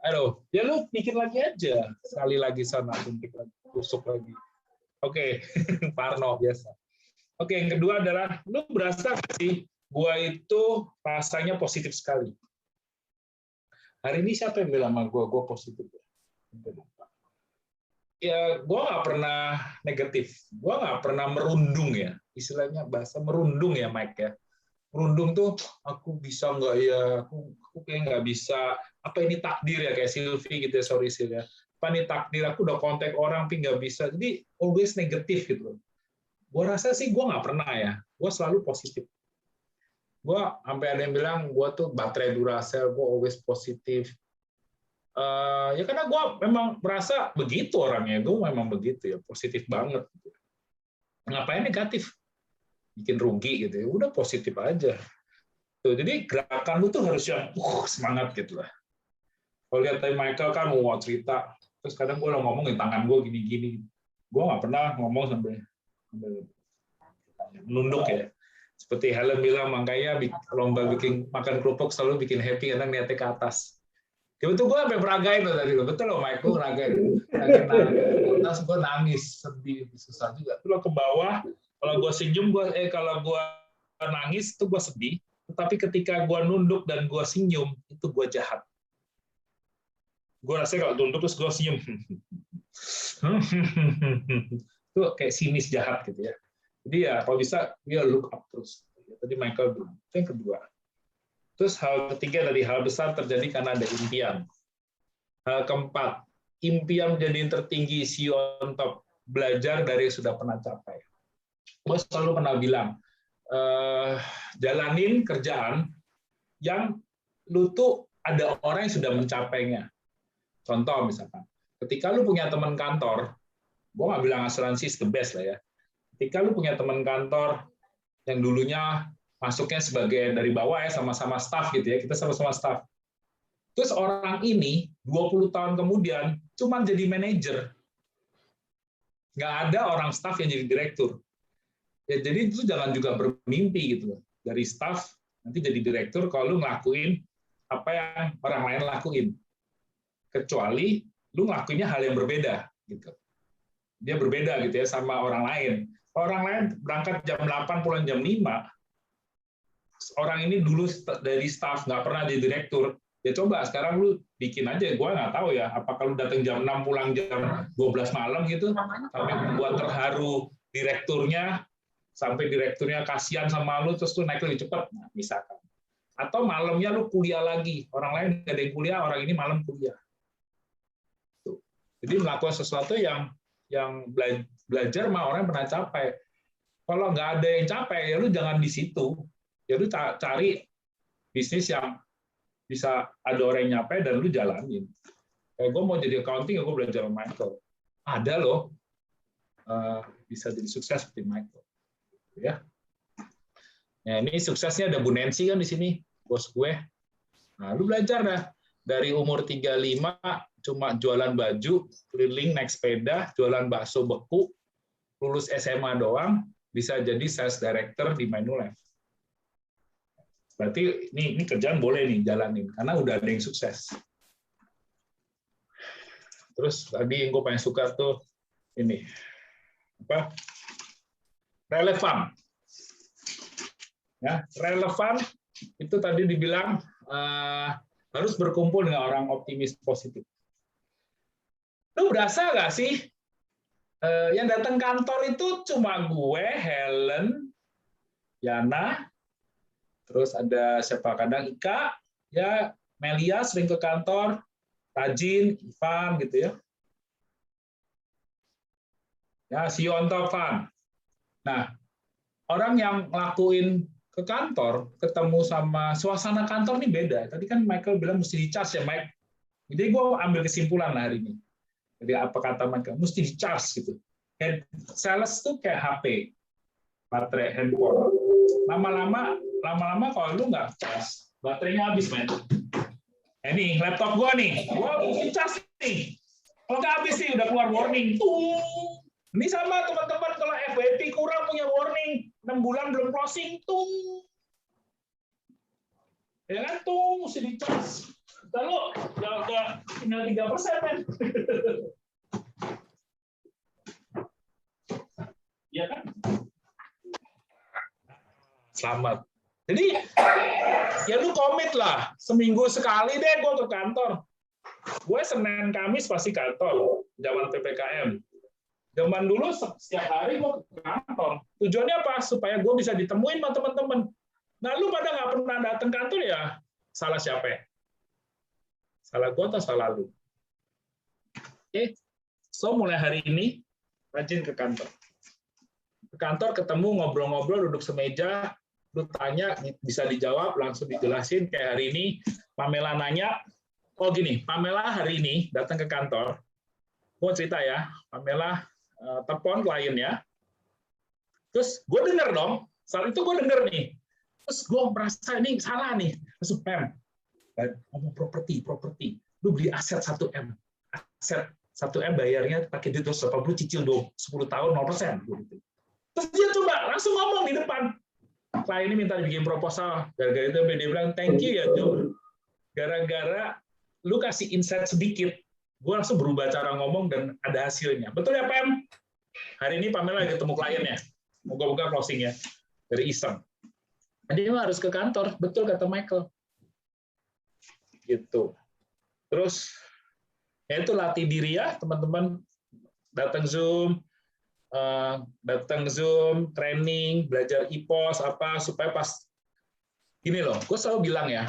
Aduh, ya lu bikin lagi aja. Sekali lagi sana, suntik lagi, tusuk lagi. Oke, Parno biasa. Oke, yang kedua adalah, lu berasa nggak sih, gua itu rasanya positif sekali. Hari ini siapa yang bilang sama gua positif? Ya, gua nggak pernah negatif. Gua nggak pernah merundung ya. Istilahnya bahasa merundung ya, Mike ya. Merundung tuh, aku bisa nggak ya? Aku kayak nggak bisa. Apa ini takdir ya, kayak Sylvie gitu ya, sorry Sil ya. Apa ini takdir? Aku udah kontak orang, tapi nggak bisa. Jadi always negatif gitu. Gue rasa sih gue nggak pernah ya. Gue selalu positif. Gue sampai ada yang bilang gue tuh baterai Duracell, gue always positif. Ya karena gue memang merasa begitu orangnya. Gue memang begitu ya, positif banget. Ngapain negatif? Bikin rugi gitu ya. Udah positif aja. Tuh, jadi gerakan lu tuh harus yang semangat gitu lah. Kalau lihat dari Michael kan mau cerita, terus kadang gue lo ngomongin tangan gue gini-gini. Gue nggak pernah ngomong sampai menunduk ya. Seperti Helen bilang, makanya lomba bikin makan kerupuk selalu bikin happy karena niatnya ke atas. Ya betul, gue sampai meragain loh tadi. Betul loh Mike, gue meragain. Terus gue nangis, sedih, susah juga. Terus ke bawah, kalau gue senyum, kalau gue nangis itu gue sedih. Tetapi ketika gue nunduk dan gue senyum, itu gue jahat. Gue rasanya kalau nunduk terus gue senyum. Itu kayak sinis jahat gitu ya. Jadi ya kalau bisa dia look up terus. Tadi Michael bilang. Itu yang kedua. Terus hal ketiga tadi, hal besar terjadi karena ada impian. Hal keempat, impian menjadi yang tertinggi, see on top, belajar dari yang sudah pernah capai. Gue selalu pernah bilang, jalanin kerjaan yang lu tuh ada orang yang sudah mencapainya. Contoh misalkan, ketika lu punya teman kantor, gue nggak bilang asuransi is the best lah ya. Ketika lu punya teman kantor yang dulunya masuknya sebagai dari bawah ya, sama-sama staff gitu ya, kita sama-sama staff. Terus orang ini 20 tahun kemudian cuma jadi manajer. Nggak ada orang staff yang jadi direktur. Ya, jadi itu jangan juga bermimpi gitu. Dari staff nanti jadi direktur kalau lu ngelakuin apa yang orang lain lakuin. Kecuali lu ngelakuinnya hal yang berbeda gitu. Dia berbeda gitu ya sama orang lain. Orang lain berangkat jam 8 pulang jam 5. Orang ini dulu dari staff nggak pernah jadi direktur. Ya coba sekarang lu bikin aja, gue nggak tahu ya, apakah lu datang jam 6 pulang jam 12 malam gitu, sampai membuat terharu direkturnya, sampai direkturnya kasihan sama lu, terus lu naik lebih cepat, nah, misalkan. Atau malamnya lu kuliah lagi, orang lain nggak ada yang kuliah, orang ini malam kuliah. Tuh. Jadi melakukan sesuatu yang belajar sama orang yang pernah capai. Kalau nggak ada yang capek, ya lu jangan di situ. Ya lu cari bisnis yang bisa ada orang yang nyampe dan lu jalanin. Kayak gue mau jadi accounting, ya gue belajar sama Michael. Ada loh bisa jadi sukses seperti Michael. Ya. Nah, ini suksesnya ada Bu Nancy kan di sini, bos gue. Nah, lu belajar dah. Dari umur 35 cuma jualan baju, keliling naik sepeda, jualan bakso beku, lulus SMA doang, bisa jadi sales director di Manulife. Berarti ini kerjaan boleh nih jalanin karena udah ada yang sukses. Terus tadi yang gue paling suka tuh ini apa? Relevan. Ya, relevan itu tadi dibilang harus berkumpul dengan orang optimis positif. Lu berasa nggak sih yang datang kantor itu cuma gue, Helen, Yana, terus ada siapa kadang Ika, ya Melia sering ke kantor, rajin, Ivan gitu ya. Ya, see you on top, Van. Nah, orang yang ngelakuin ke kantor, ketemu sama suasana kantor ini beda. Tadi kan Michael bilang mesti di-charge ya, Mike. Jadi gue ambil kesimpulan hari ini. Jadi apa kata Michael? Mesti di-charge gitu. Sales tuh kayak HP, baterai handphone. Lama-lama kalau lu nggak charge, baterainya habis, men. Ini laptop gua nih, gua mesti charge nih. Kalau nggak habis nih udah keluar warning. Ini sama teman-teman kalau FYP kurang punya warning, 6 bulan belum closing tuh. Ya kan tuh mesti di charge. Lalu udah tinggal 3%, men. Iya kan? Selamat. Jadi ya lu komit lah, seminggu sekali deh gue ke kantor. Gue Senin Kamis pasti kantor, zaman PPKM. Zaman dulu setiap hari gue ke kantor. Tujuannya apa? Supaya gue bisa ditemuin sama teman-teman. Nah lu pada nggak pernah datang kantor ya salah siapa? Salah gue atau salah lu? Oke, so mulai hari ini rajin ke kantor. Ke kantor ketemu ngobrol-ngobrol, duduk semeja, lu tanya bisa dijawab, langsung dijelasin. Kayak hari ini Pamela nanya, oh gini, Pamela hari ini datang ke kantor, mau cerita ya, Pamela telepon kliennya, terus gue denger dong, saat itu gue denger nih, terus gue merasa ini salah nih, terus Pam, ngomong properti, lu beli aset 1M, aset 1M bayarnya pakai duit 80 cicil 10 tahun 0%. Gitu. Terus dia coba langsung ngomong di depan. Klien ini minta dibikin proposal. Gara-gara itu dia bilang, thank you ya, Jo. Gara-gara lu kasih insight sedikit, gue langsung berubah cara ngomong dan ada hasilnya. Betul ya, Pam? Hari ini Pamela lagi ketemu kliennya. Moga-moga closing ya. Dari iseng. Jadi harus ke kantor. Betul kata Michael. Gitu. Terus, ya itu latih diri ya, teman-teman. Datang Zoom, training, belajar IPOS, apa, supaya pas, gini loh, gue selalu bilang ya,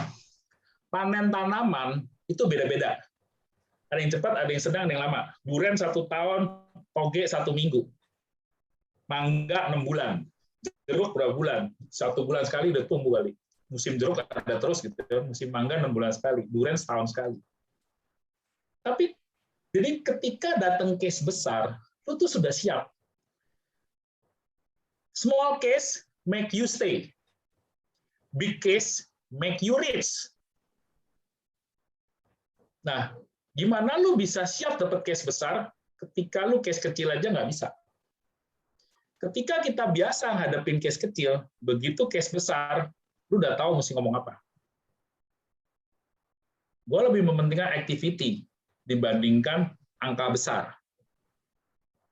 panen tanaman itu beda-beda. Ada yang cepat, ada yang sedang, ada yang lama. Durian 1 tahun, toge 1 minggu. Mangga 6 bulan. Jeruk berapa bulan? 1 bulan sekali udah tumbuh kali. Musim jeruk ada terus gitu, musim mangga 6 bulan sekali, durian setahun sekali. Tapi, jadi ketika datang case besar, lu tuh sudah siap. Small case make you stay. Big case make you rich. Nah, gimana lu bisa siap dapat case besar ketika lu case kecil aja nggak bisa? Ketika kita biasa ngadepin case kecil, begitu case besar, lu udah tahu mesti ngomong apa. Gue lebih mementingkan activity dibandingkan angka besar.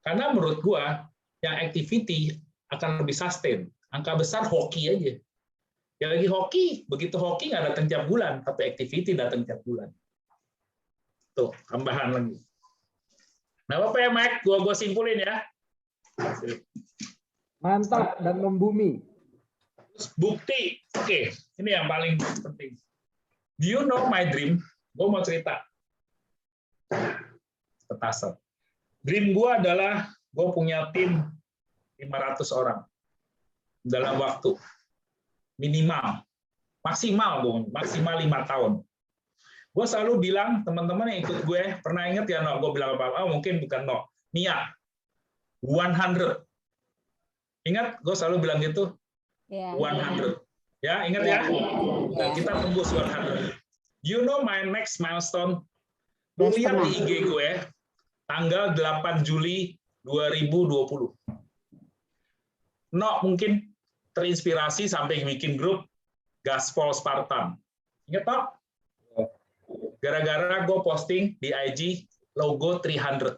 Karena menurut gue, yang activity akan lebih sustain. Angka besar hoki aja. Ya lagi hoki, begitu hoki nggak datang tiap bulan, tapi activity datang tiap bulan. Tuh, tambahan lagi. Nah, apa ya, Mike? Gua simpulin ya. Mantap dan membumi. Terus bukti. Oke, ini yang paling penting. Do you know my dream? Gue mau cerita. Petasan. Dream gue adalah gue punya tim 500 orang. dalam waktu minimal, maksimal 5 tahun. Gue selalu bilang teman-teman yang ikut gue pernah inget ya, no, gue bilang apa? Oh, mungkin bukan no, Mia, 100. Ingat, gue selalu bilang gitu, 100. Ya, ingat ya. Kita tembus 100. You know my next milestone? Lu lihat di IG gue, tanggal 8 Juli 2020. No, mungkin terinspirasi sampai bikin grup Gaspol Spartan. Ingat, Pak? Gara-gara gue posting di IG logo 300.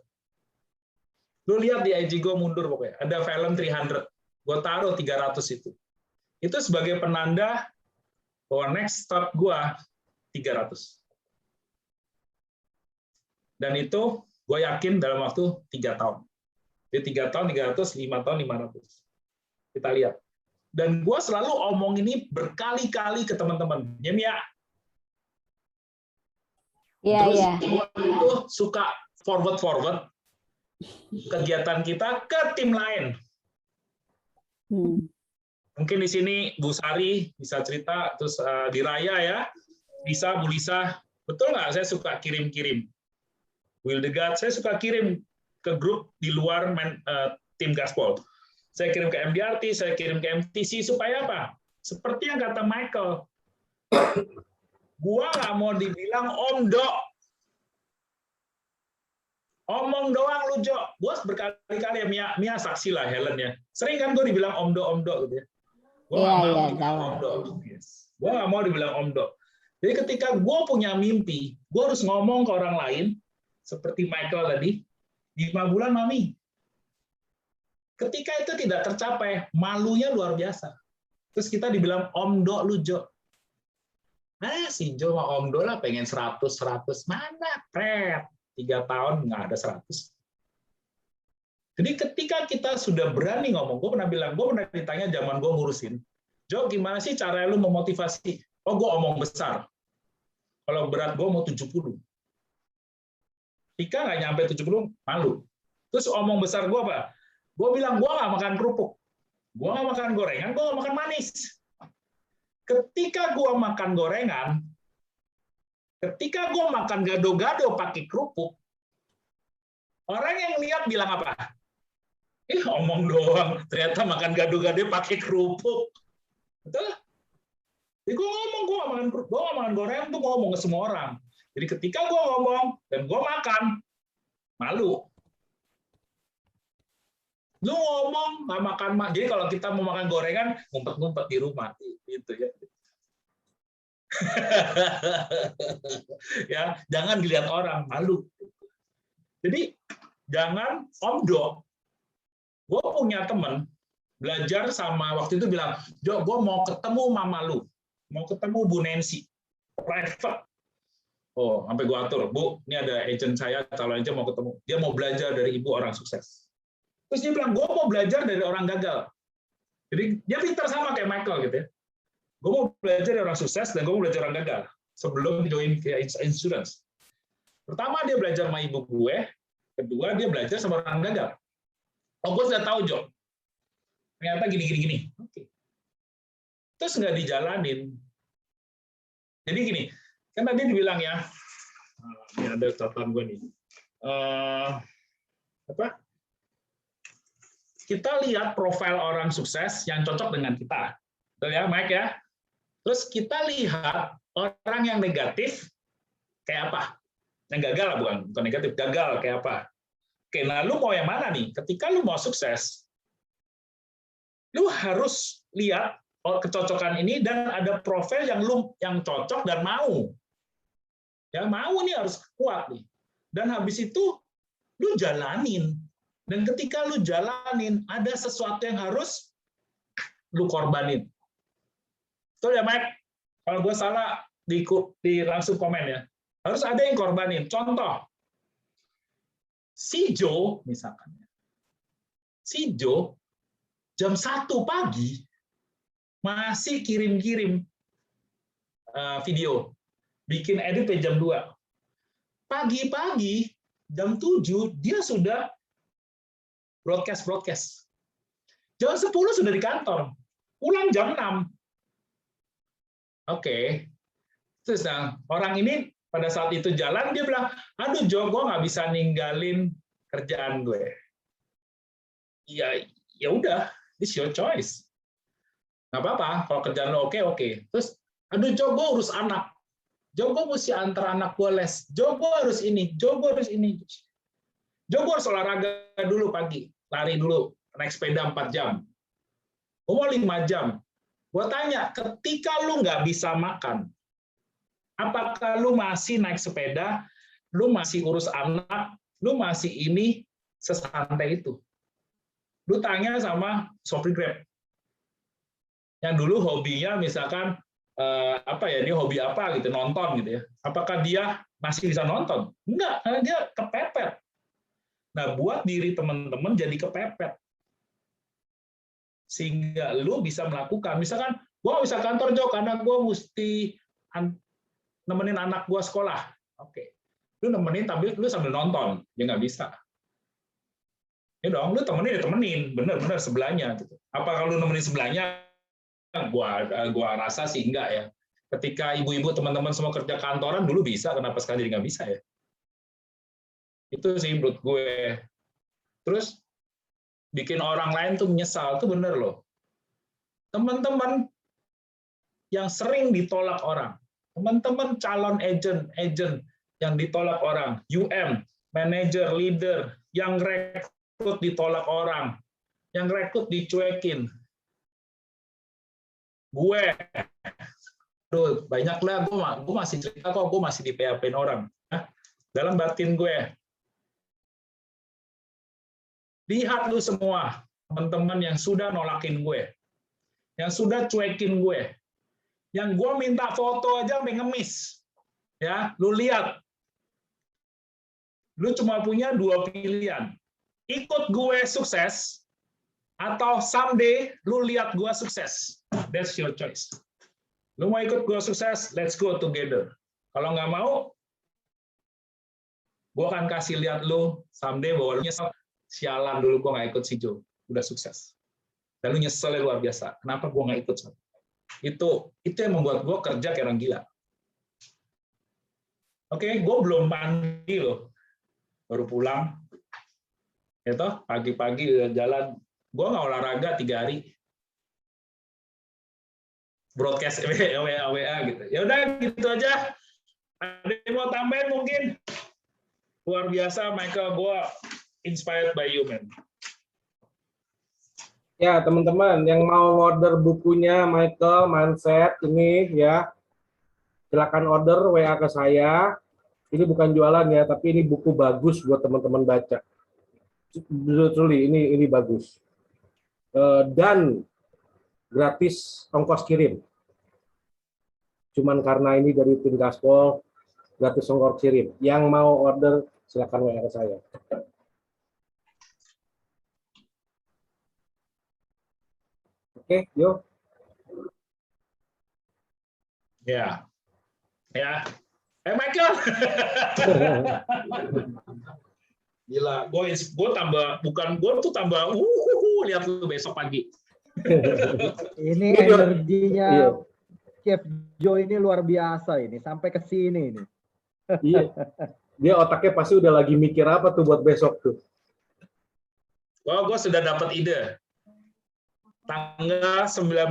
Lu lihat di IG gue mundur pokoknya. Ada film 300. Gue taruh 300 itu. Itu sebagai penanda bahwa next stop gue 300. Dan itu gue yakin dalam waktu 3 tahun. Jadi 3 tahun 300, 5 tahun 500. Kita lihat. Dan gue selalu omong ini berkali-kali ke teman-teman. Ya, Mia. Terus gue itu suka forward kegiatan kita ke tim lain. Mungkin di sini Bu Sari bisa cerita, terus di Raya ya, bisa Bu Lisa, betul nggak? Saya suka kirim-kirim. Wildegard, saya suka kirim ke grup di luar tim Gaspol. Saya kirim ke MDRT, saya kirim ke MTC supaya apa? Seperti yang kata Michael, gua nggak mau dibilang Om Dok. Omong doang lu, Jo. Gua berkali-kali ya, Mia saksi lah, Helen ya. Sering kan gue dibilang Om Dok gitu ya. Gua nggak mau dibilang Om Dok. Yes. Gua nggak mau dibilang Om Dok. Jadi ketika gue punya mimpi, gue harus ngomong ke orang lain, seperti Michael tadi, 5 bulan, Mami. Ketika itu tidak tercapai, malunya luar biasa. Terus kita dibilang, Om Dok lu, Jo. Si Jo sama Om Dok lah pengen 100. Mana, Pret? 3 tahun nggak ada 100. Jadi ketika kita sudah berani ngomong, gue pernah ditanya zaman gue ngurusin, Jo, gimana sih cara lu memotivasi? Oh, gue omong besar. Kalau berat gue mau 70. Ketika nggak nyampe 70, malu. Terus omong besar gue apa? Gue bilang, gue nggak makan kerupuk. Gue nggak makan gorengan, gue nggak makan manis. Ketika gue makan gorengan, ketika gue makan gado-gado pakai kerupuk, orang yang lihat bilang apa? Omong doang, ternyata makan gado-gado pakai kerupuk. Betul? Jadi gue ngomong, gue nggak makan gorengan, tuh ngomong ke semua orang. Jadi ketika gue ngomong dan gue makan, malu. Lu ngomong nggak makan, jadi kalau kita mau makan gorengan, ngumpet-ngumpet di rumah, gitu ya. Ya, jangan dilihat orang, malu. Jadi jangan Om Dok. Gue punya teman belajar sama waktu itu bilang, Jo, gue mau ketemu mama lu, mau ketemu Bu Nancy, private. Oh, sampai gue atur, Bu, ini ada agent saya, kalau aja mau ketemu. Dia mau belajar dari ibu orang sukses. Terus dia bilang, gue mau belajar dari orang gagal. Jadi dia pintar sama kayak Michael gitu ya. Gue mau belajar dari orang sukses dan gue mau belajar orang gagal sebelum join ke insurance. Pertama dia belajar sama ibu gue, kedua dia belajar sama orang gagal. Oh, gue sudah tahu, Jo. Ternyata gini. Oke. Terus nggak dijalanin. Jadi gini, kan tadi dibilang ya, ini ada catatan gue nih. Kita lihat profil orang sukses yang cocok dengan kita. Betul ya, Mike ya? Terus kita lihat orang yang negatif kayak apa? Yang gagal lah, bukan negatif, gagal kayak apa? Oke, nah lu mau yang mana nih? Ketika lu mau sukses, lu harus lihat kecocokan ini dan ada profil yang cocok dan mau. Ya, mau nih harus kuat nih. Dan habis itu lu jalanin. Dan ketika lu jalanin, ada sesuatu yang harus lu korbanin. Betul ya, Mike? Kalau gue salah, langsung komen ya. Harus ada yang korbanin. Contoh, si Joe, misalkan. Si Joe, jam 1 pagi, masih kirim-kirim video. Bikin edit jam 2. Pagi-pagi, jam 7, dia sudah broadcast. Jam 10 sudah di kantor. pulang jam 6. Oke. Terus orang ini pada saat itu jalan, dia bilang, aduh Jo, gue nggak bisa ninggalin kerjaan gue. Ya udah, it's your choice. Nggak apa-apa, kalau kerjaan lo oke. Terus, aduh Jo, gue urus anak. Jo, gue mesti antar anak gue les. Jo, gue harus ini. Jo, gue harus ini. Jo, gue harus olahraga dulu pagi. Lari dulu, naik sepeda 4 jam. Gue mau 5 jam. Gue tanya, ketika lu nggak bisa makan, apakah lu masih naik sepeda, lu masih urus anak, lu masih ini sesantai itu? Lu tanya sama sopir Grab. Yang dulu hobinya misalkan dia hobi apa gitu, nonton gitu ya. Apakah dia masih bisa nonton? Enggak, karena dia kepepet. Nah, buat diri teman-teman jadi kepepet. Sehingga lu bisa melakukan, misalkan gua nggak bisa kantor Jo karena gua mesti nemenin anak gua sekolah. Oke. Lu nemenin tapi lu sambil nonton, ya nggak bisa. Ya dong, lu temenin, bener-bener sebelahnya gitu. Apa kalau lu nemenin sebelahnya? Gua rasa sih enggak ya. Ketika ibu-ibu teman-teman semua kerja kantoran dulu bisa, kenapa sekarang jadi nggak bisa ya? Itu sih menurut gue. Terus bikin orang lain tuh menyesal, tuh bener loh. Teman-teman yang sering ditolak orang, teman-teman calon agent yang ditolak orang, UM, manager, leader, yang rekrut ditolak orang, yang rekrut dicuekin. Gue, banyak lah, gue masih cerita kok, gue masih di PHP-in orang. Dalam batin gue, lihat lu semua, teman-teman yang sudah nolakin gue, yang sudah cuekin gue, yang gue minta foto aja sampai ngemis. Ya, lu lihat. Lu cuma punya 2 pilihan. Ikut gue sukses, atau someday lu lihat gue sukses. That's your choice. Lu mau ikut gue sukses, let's go together. Kalau nggak mau, gue akan kasih lihat lu someday bahwa lu nyesel. Sialan dulu gue nggak ikut si Jo, udah sukses. Dan lu nyesel luar biasa. Kenapa gue nggak ikut? Itu yang membuat gue kerja kayak orang gila. Oke, gue belum mandi loh, baru pulang. Itu pagi-pagi udah jalan, gue nggak olahraga 3 hari. Broadcast WA gitu. Ya udah gitu aja. Ada yang mau tambahin mungkin? Luar biasa, Michael, gue inspired by you, man. Ya, teman-teman yang mau order bukunya Michael Mindset ini ya, silakan order WA ke saya. Ini bukan jualan ya, tapi ini buku bagus buat teman-teman baca. Truly, ini bagus. Dan gratis ongkos kirim. Cuman karena ini dari tim Gaspol, gratis ongkos kirim. Yang mau order silakan WA ke saya. Oke, yuk. Ya. Michael. Gila, gue tambah lihat lu besok pagi. Ini energinya Chef Jo ini luar biasa ini, sampai ke sini ini. Iya. Dia otaknya pasti udah lagi mikir apa tuh buat besok tuh. Gue sudah dapat ide. Tanggal 17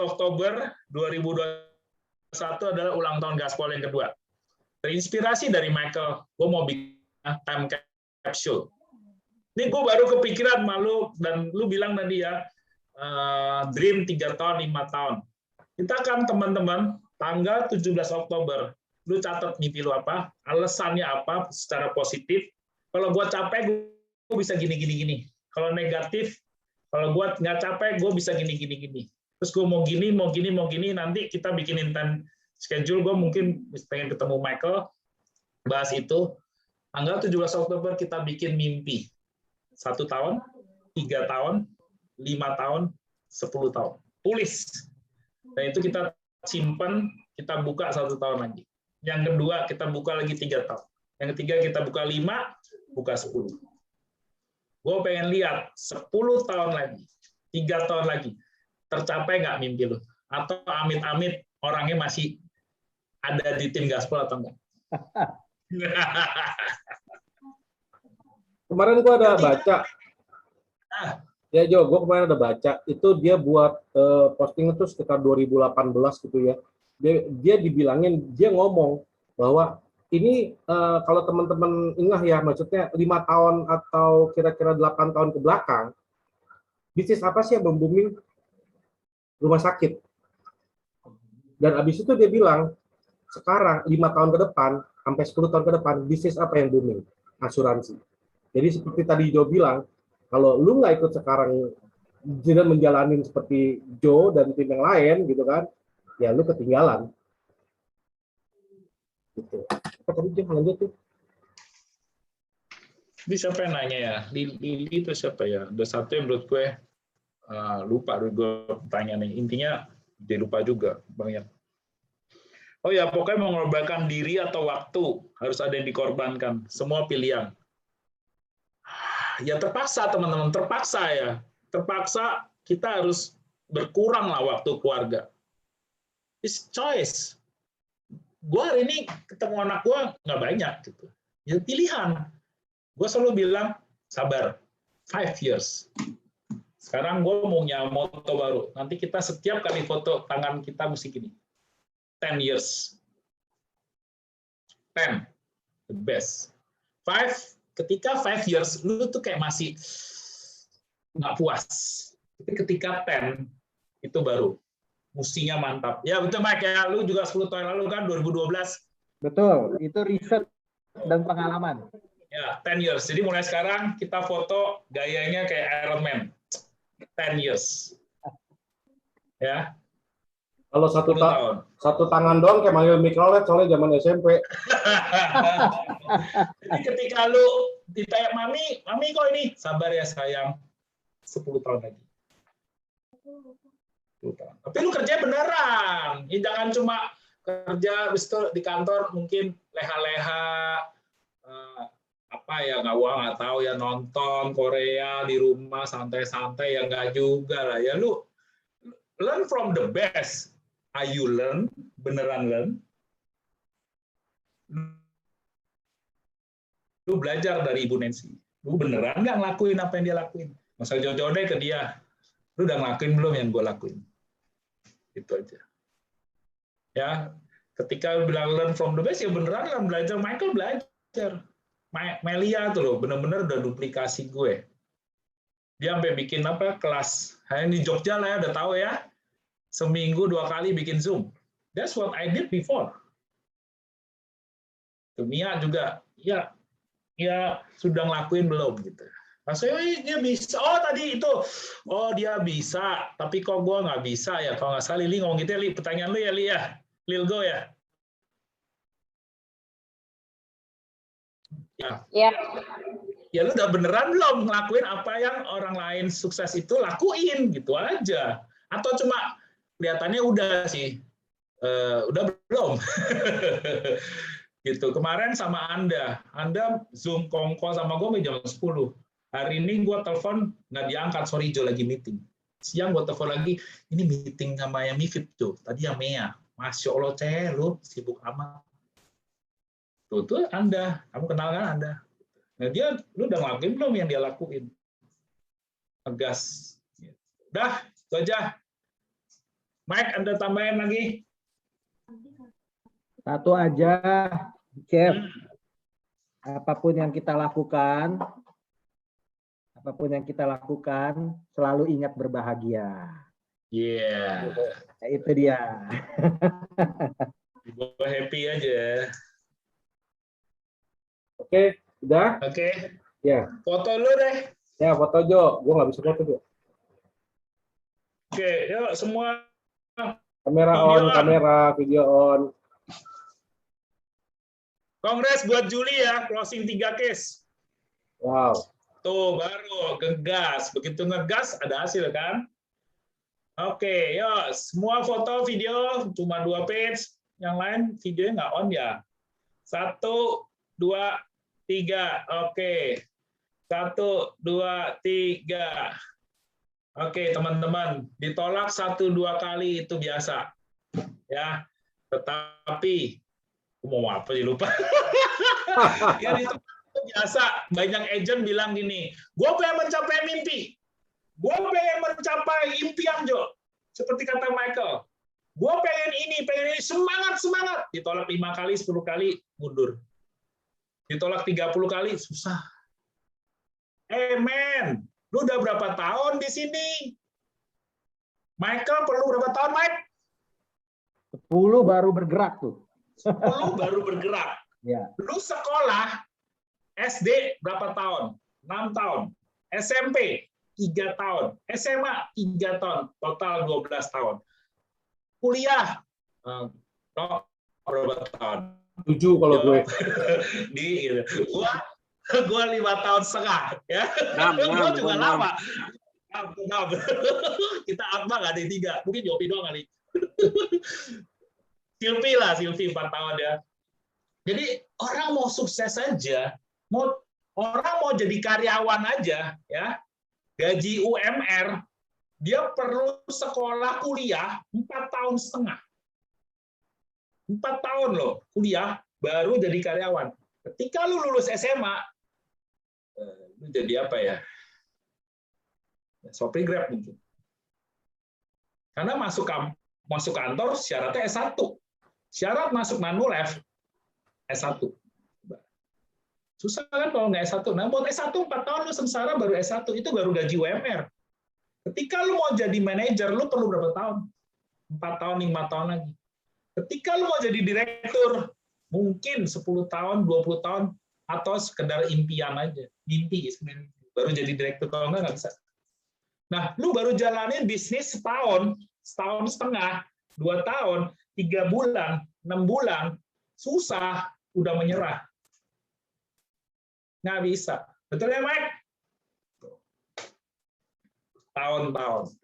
Oktober 2021 adalah ulang tahun Gaspol yang kedua. Terinspirasi dari Michael, gue mau bikin time capsule. Ini gue baru kepikiran malu, dan lu bilang tadi ya, dream 3 tahun, 5 tahun. Kita kan teman-teman, tanggal 17 Oktober, lu catat mimpi lu apa, alasannya apa secara positif. Kalau gue capek, gue bisa gini. Kalau negatif, kalau gue nggak capek, gue bisa gini. Terus gue mau gini, nanti kita bikinin time schedule, gue mungkin pengen ketemu Michael, bahas itu. Tanggal 17 Oktober kita bikin mimpi. 1 tahun, 3 tahun, 5 tahun, 10 tahun. Tulis. Dan itu kita simpan, kita buka 1 tahun lagi. Yang kedua, kita buka lagi 3 tahun. Yang ketiga, kita buka 5, buka 10. Gue pengen lihat 10 tahun lagi, 3 tahun lagi. tercapai nggak mimpi lu? Atau amit-amit orangnya masih ada di tim Gaspol atau enggak? Kemarin gua ada baca, Ah, ya Jo, gua kemarin ada baca, itu dia buat posting itu sekitar 2018 gitu ya. Dia dibilangin, dia ngomong bahwa ini kalau teman-teman ingat ya, maksudnya 5 tahun atau kira-kira 8 tahun ke belakang, bisnis apa sih yang booming? Rumah sakit. Dan abis itu dia bilang, sekarang 5 tahun ke depan, sampai 10 tahun ke depan, bisnis apa yang booming? Asuransi. Jadi seperti tadi Jo bilang, kalau lu nggak ikut sekarang dan menjalani seperti Joe dan tim yang lain gitu kan, ya lu ketinggalan. Gitu. Apa tadi Jo lanjut tuh? ini siapa yang nanya ya? Lili itu siapa ya? Ada satu yang menurut gue lupa gue pertanyaannya. Intinya dia lupa juga banyak. Oh ya, pokoknya mengorbankan diri atau waktu harus ada yang dikorbankan. Semua pilihan. Ya terpaksa teman-teman, terpaksa ya. Terpaksa kita harus berkurang lah waktu keluarga. It's choice. Gue hari ini ketemu anak gue nggak banyak gitu. Ya pilihan. Gue selalu bilang sabar. 5 years. Sekarang gue mau punya moto baru. Nanti kita setiap kali foto tangan kita mesti gini. 10 years. 10. The best. 5. Ketika 5 years, lu tuh kayak masih nggak puas. Tapi ketika 10, itu baru. Musinya mantap. Ya betul Mike, ya. Lu juga 10 tahun lalu kan, 2012. Betul, itu riset dan pengalaman. Ya, 10 years. Jadi mulai sekarang kita foto gayanya kayak Iron Man. 10 years. Ya. Kalau 10 tahun. satu tangan doang kayak manggil mikrolet soalnya zaman SMP. Jadi ketika lu ditanya mami kok ini? Sabar ya sayang. 10 tahun lagi. 10 tahun. Tapi lu kerja beneran. Jangan cuma kerja habis itu di kantor mungkin leha-leha apa ya nggak tahu ya nonton Korea di rumah santai-santai ya nggak juga lah ya lu learn from the best. Are you learn beneran learn? Lu belajar dari Ibu Nancy. Lu beneran nggak ngelakuin apa yang dia lakuin? Masa jauh-jauh deh ke dia. Lu udah ngelakuin belum yang gue lakuin? Itu aja. Ya, ketika lu bilang learn from the best ya beneran kan belajar. Michael belajar. Melia tuh loh, bener-bener udah duplikasi gue. Dia sampai bikin apa kelas. Hanya di Jogja lah ya, udah tahu ya. Seminggu 2 kali bikin Zoom. That's what I did before. Mia juga, ya sudah ngelakuin belum gitu. Maksudnya dia bisa. Oh tadi itu, oh dia bisa. Tapi kok gue nggak bisa ya? Kalau nggak salah Lili ngomong gitu ya, Li. Pertanyaan lu ya, Li ya. Lilgo ya. Ya. Ya lu udah beneran belum ngelakuin apa yang orang lain sukses itu lakuin gitu aja. Atau cuma kelihatannya udah sih, udah belum. Gitu. Kemarin sama Anda Zoom kongko sama gue jam 10. Hari ini gue telepon nggak diangkat, sorry Jo lagi meeting. Siang gue telepon lagi, ini meeting sama yang Mifid tuh, tadi yang Mea. Masya Allah lu sibuk amat. Tuh Anda, kamu kenal kan Anda? Nah lu udah ngelakuin belum yang dia lakuin? Ngegas. Udah, itu aja. Mike, Anda tambahin lagi? Satu aja, Chef. Apapun yang kita lakukan, selalu ingat berbahagia. Iya. Yeah. Itu dia. Dibawa happy aja. Oke, udah? Oke. Ya. Foto lu deh. Ya, foto Jo. Gue nggak bisa foto Jo. Oke, yuk semua. Kamera on, kamera, video on. Kongres buat Juli ya, closing 3 case. Wow. Tuh, baru ngegas. Begitu ngegas, ada hasil kan? Oke, yuk. Semua foto, video, cuma 2 page. Yang lain videonya nggak on ya. 1, 2, 3. Oke. 1, 2, 3. Oke, teman-teman, ditolak 1-2 kali itu biasa. Ya. Tetapi mau apa sih lupa. Ya ditolak itu biasa. Banyak agent bilang gini, gue pengen mencapai mimpi. Gue pengen mencapai impian, Jo. Seperti kata Michael. Gue pengen ini, semangat. Ditolak 5 kali, 10 kali, mundur. Ditolak 30 kali, susah. Men, lu udah berapa tahun di sini? Michael perlu berapa tahun, Mike? 10 baru bergerak tuh. 10 baru bergerak. Ya. Lu sekolah SD berapa tahun? 6 tahun. SMP 3 tahun. SMA 3 tahun. Total 12 tahun. Kuliah berapa tahun? 7 kalau gue. Gua 5 tahun setengah, ya. Gua juga lama. 6. Kita Akbar nggak ada 3, mungkin Yopi doang kali. Silvi 4 tahun ya. Jadi orang mau sukses aja, orang mau jadi karyawan aja, ya, gaji UMR, dia perlu sekolah kuliah 4 tahun setengah. 4 tahun loh kuliah baru jadi karyawan. Ketika lu lulus SMA, lu jadi apa ya? Sopir Grab mungkin. Karena masuk kantor syaratnya S1. Syarat masuk Manulife S1. Susah kan kalau nggak S1. Nah, buat S1 4 tahun lu sengsara baru S1, itu baru gaji UMR. Ketika lu mau jadi manajer, lu perlu berapa tahun? 4 tahun, 5 tahun lagi. Ketika lu mau jadi direktur, mungkin 10 tahun, 20 tahun, atau sekedar impian aja. Mimpi sebenarnya. Baru jadi direktur, kalau nggak bisa. Nah, lu baru jalanin bisnis setahun setengah, 2 tahun, 3 bulan, 6 bulan, susah, udah menyerah. Nggak bisa. Betul ya, Mike? Tahun-tahun.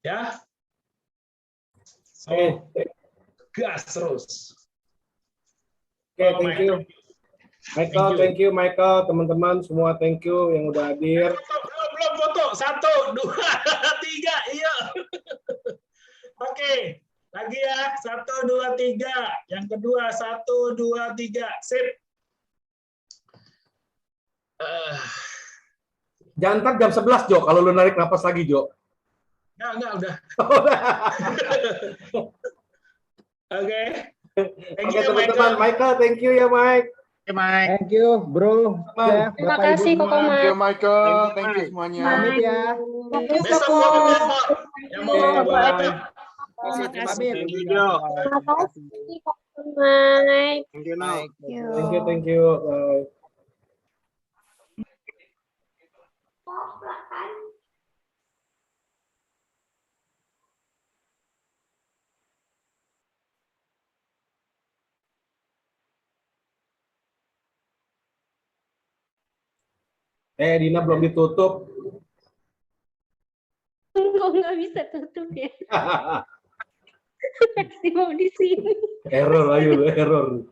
Ya? So, gas terus. Oke, thank you. Michael, thank you Michael, teman-teman semua thank you yang udah hadir. Belum foto. 1, 2, 3, iya. Oke, lagi ya. 1, 2, 3. Yang kedua 1, 2, 3. Sip. Jangan ntar jam 11, Jo, kalau lu narik napas lagi, Jo. Enggak, udah. Oke. Oke, teman-teman. Michael, thank you ya, Mike. Thank you, Bro. Chef, Terima Bapak, kasih, Ibu Koko semua. Thank you, Mas. Michael. Thank you semuanya. Pamit ya. Besok gua ke Bogor. Yang mau Oke, buat apa? bye. Terima kasih. Pamit. Terima kasih, Koko Mas. Thank you, Nok. Thank you. Bye. Dina belum ditutup. Kok nggak bisa tutup ya? Masih mau di sini. Error, ayo, error.